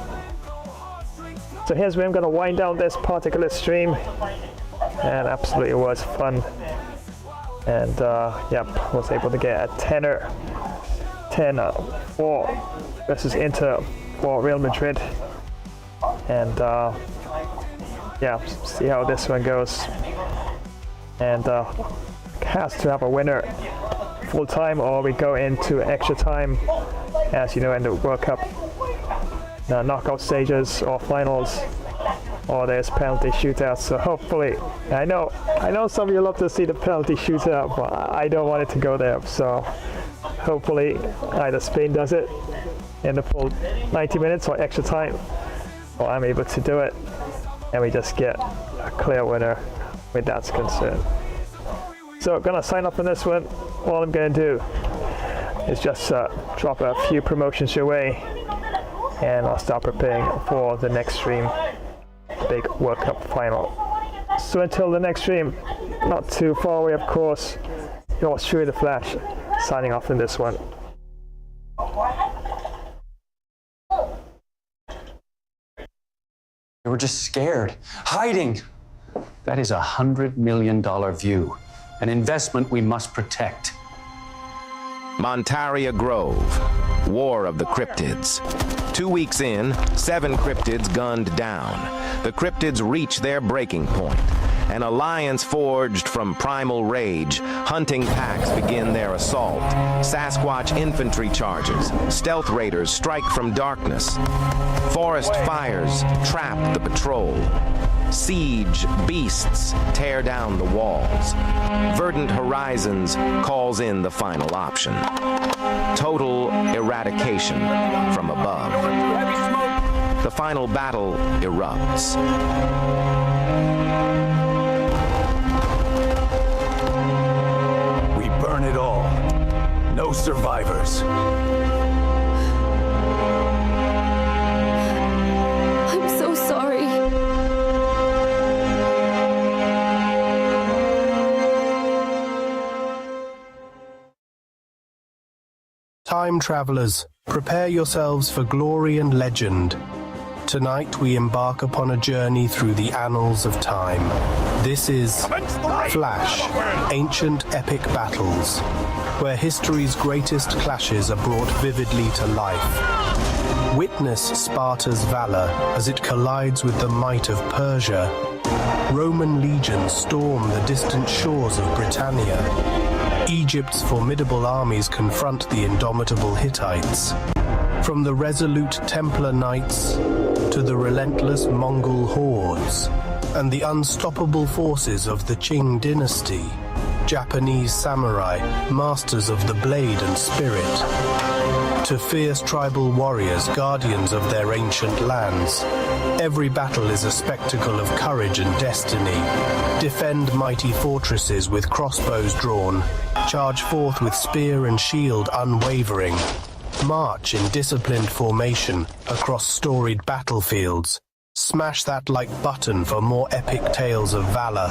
So here's where I'm gonna wind down this particular stream, and absolutely was fun. And yep, was able to get a tenner, 10-4 versus Inter for Real Madrid. And yeah, see how this one goes. And has to have a winner full time, or we go into extra time, as you know, in the World Cup knockout stages or finals, or there's penalty shootouts. So hopefully, I know some of you love to see the penalty shootout, but I don't want it to go there. So hopefully either Spain does it in the full 90 minutes or extra time, or I'm able to do it, and we just get a clear winner with that's concerned. So I'm gonna sign up on this one. All I'm gonna do is just drop a few promotions your way, and I'll start preparing for the next stream, big World Cup final. So until the next stream, not too far away, of course, yours truly, The Flash, signing off in this one. They were just scared, hiding. That is $100 million view, an investment we must protect. Montaria Grove, War of the Cryptids. 2 weeks in, 7 cryptids gunned down. The cryptids reach their breaking point. An alliance forged from primal rage. Hunting packs begin their assault. Sasquatch infantry charges. Stealth raiders strike from darkness. Forest fires trap the patrol. Siege beasts tear down the walls. Verdant Horizons calls in the final option. Total eradication from above. The final battle erupts. We burn it all. No survivors. I'm so sorry. Time travelers, prepare yourselves for glory and legend. Tonight we embark upon a journey through the annals of time. This is Flash, Ancient Epic Battles, where history's greatest clashes are brought vividly to life. Witness Sparta's valor as it collides with the might of Persia. Roman legions storm the distant shores of Britannia. Egypt's formidable armies confront the indomitable Hittites. From the resolute Templar Knights to the relentless Mongol hordes and the unstoppable forces of the Qing dynasty, Japanese samurai, masters of the blade and spirit, to fierce tribal warriors, guardians of their ancient lands. Every battle is a spectacle of courage and destiny. Defend mighty fortresses with crossbows drawn. Charge forth with spear and shield unwavering. March in disciplined formation across storied battlefields. Smash that like button for more epic tales of valor.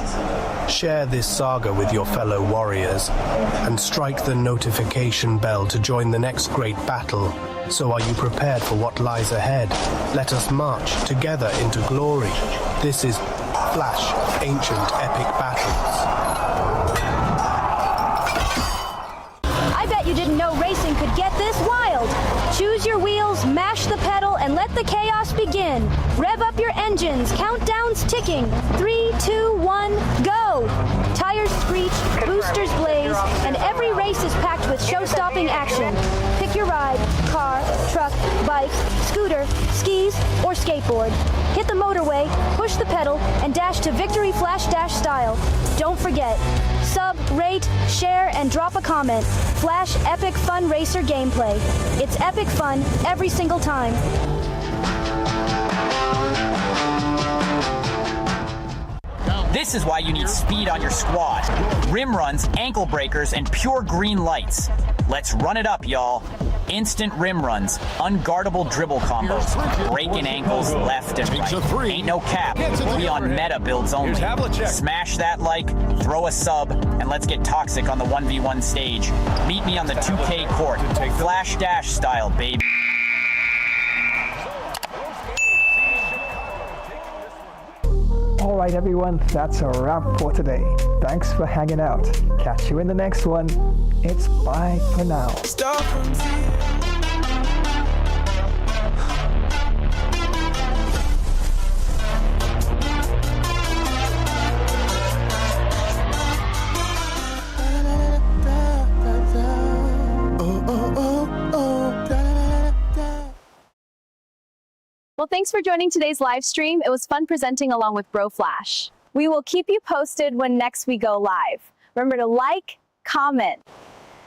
Share this saga with your fellow warriors and strike the notification bell to join the next great battle. So are you prepared for what lies ahead? Let us march together into glory. This is Flash Ancient Epic Battles. I bet you didn't know racing could get this wild. Choose your wheels, mash the pedal, and let the chaos begin. Rev up your engines, countdown's ticking. 3, 2, 1, go! Tires screech, boosters blaze, and every race is packed with show-stopping action. Pick your ride, car, truck, bike, scooter, skis, or skateboard. Hit the motorway, push the pedal, and dash to victory Flash Dash style. Don't forget, sub, rate, share, and drop a comment. Flash Epic Fun Racer gameplay. It's epic fun every single time. This is why you need speed on your squad. Rim runs, ankle breakers, and pure green lights. Let's run it up, y'all. Instant rim runs, unguardable dribble combos, breaking ankles left and right. Ain't no cap, we on meta builds only. Smash that like, throw a sub, and let's get toxic on the 1v1 stage. Meet me on the 2K court, Flash Dash style, baby. Alright everyone, that's a wrap for today. Thanks for hanging out. Catch you in the next one. It's bye for now. Well, thanks for joining today's live stream. It was fun presenting along with Bro Flash. We will keep you posted when next we go live. Remember to like, comment,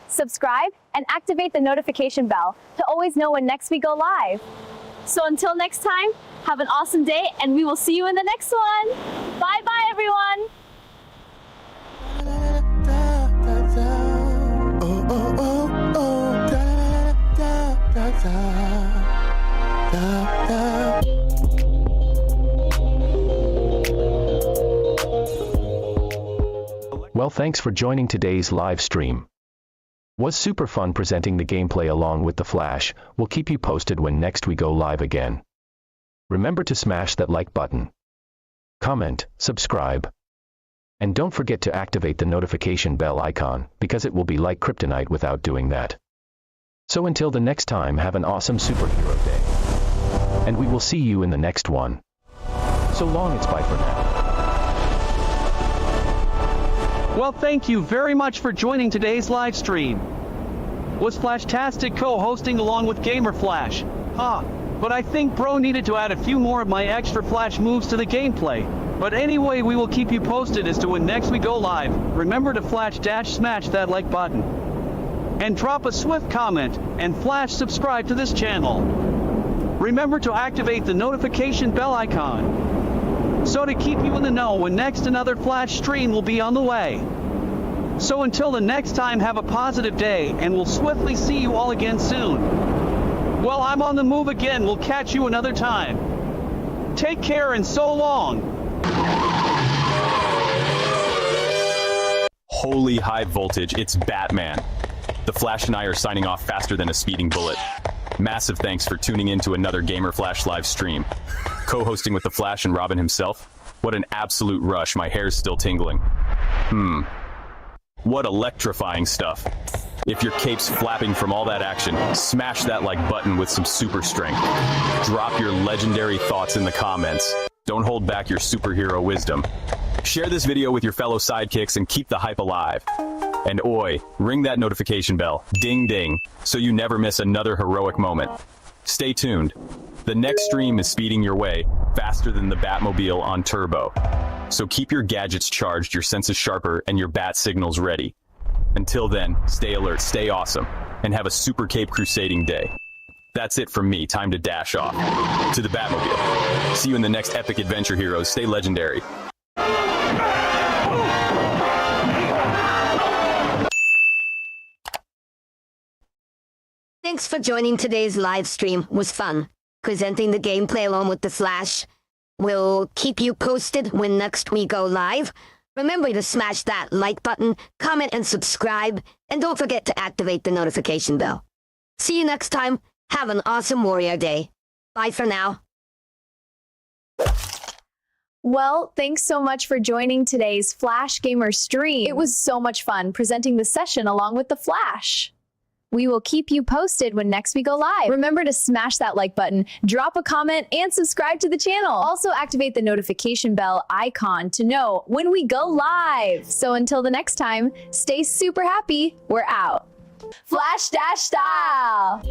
subscribe, and activate the notification bell to always know when next we go live. So until next time, have an awesome day, and we will see you in the next one. Bye-bye, everyone. Well, thanks for joining today's live stream. Was super fun presenting the gameplay along with the Flash. We'll keep you posted when next we go live again. Remember to smash that like button, comment, subscribe, and don't forget to activate the notification bell icon, because it will be like kryptonite without doing that. So until the next time, have an awesome superhero day. And we will see you in the next one. So long, it's bye for now. Well, thank you very much for joining today's live stream. Was Flashtastic co-hosting along with Gamer Flash? But I think Bro needed to add a few more of my extra Flash moves to the gameplay. But anyway, we will keep you posted as to when next we go live. Remember to Flash Dash smash that like button. And drop a swift comment, and Flash subscribe to this channel. Remember to activate the notification bell icon, so to keep you in the know when next another Flash stream will be on the way. So until the next time, have a positive day, and we'll swiftly see you all again soon. Well, I'm on the move again. We'll catch you another time. Take care and so long. Holy high voltage, it's Batman. The Flash and I are signing off faster than a speeding bullet. Massive thanks for tuning in to another Gamer Flash live stream. Co-hosting with the Flash and Robin himself? What an absolute rush, my hair's still tingling. What electrifying stuff. If your cape's flapping from all that action, smash that like button with some super strength. Drop your legendary thoughts in the comments. Don't hold back your superhero wisdom. Share this video with your fellow sidekicks and keep the hype alive. And oi, ring that notification bell, ding ding, so you never miss another heroic moment. Stay tuned. The next stream is speeding your way, faster than the Batmobile on turbo. So keep your gadgets charged, your senses sharper, and your bat signals ready. Until then, stay alert, stay awesome, and have a super cape crusading day. That's it from me. Time to dash off. To the Batmobile. See you in the next epic adventure, heroes. Stay legendary. Thanks for joining today's live stream. It was fun. Presenting the gameplay along with the Flash. We'll keep you posted when next we go live. Remember to smash that like button, comment and subscribe, and don't forget to activate the notification bell. See you next time. Have an awesome Warrior Day. Bye for now. Well, thanks so much for joining today's Flash Gamer stream. It was so much fun presenting the session along with the Flash. We will keep you posted when next we go live. Remember to smash that like button, drop a comment, and subscribe to the channel. Also activate the notification bell icon to know when we go live. So until the next time, stay super happy. We're out. Flash Dash style.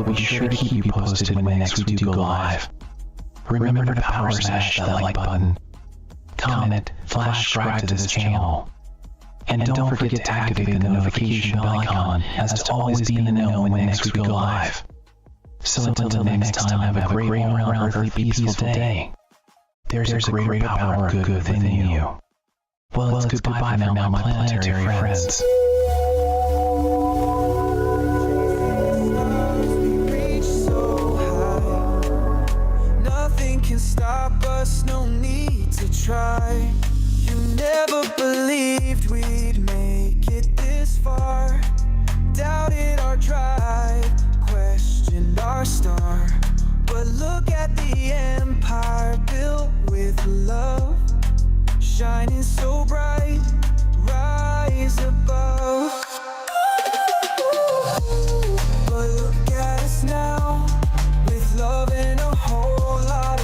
Be sure to keep you posted when next we do go live. Remember to power smash that like button, comment, flash subscribe to this channel, and don't forget to activate the notification bell icon as to always be in the know when next we go live. So until the next time, have a great all-around earthly peaceful day. There's a greater power of good within you. Well, it's goodbye for now, my planetary friends. Stop us, no need to try. You never believed we'd make it this far. Doubted our drive, questioned our star. But look at the empire built with love, shining so bright, rise above. But look at us now, with love and a whole lot of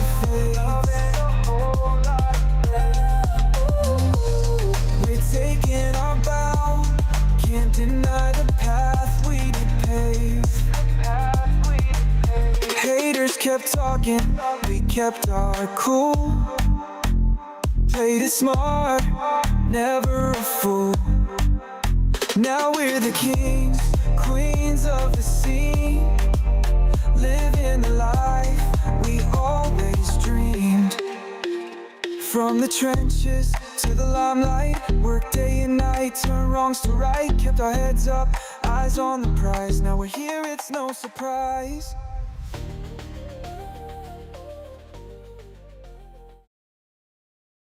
taking our bow, can't deny the path we did pave. Haters kept talking, we kept our cool. Played it smart, never a fool. Now we're the kings, queens of the scene, living the life we always dreamed. From the trenches to the limelight, work day and night, turn wrongs to right, kept our heads up, eyes on the prize. Now we're here, it's no surprise.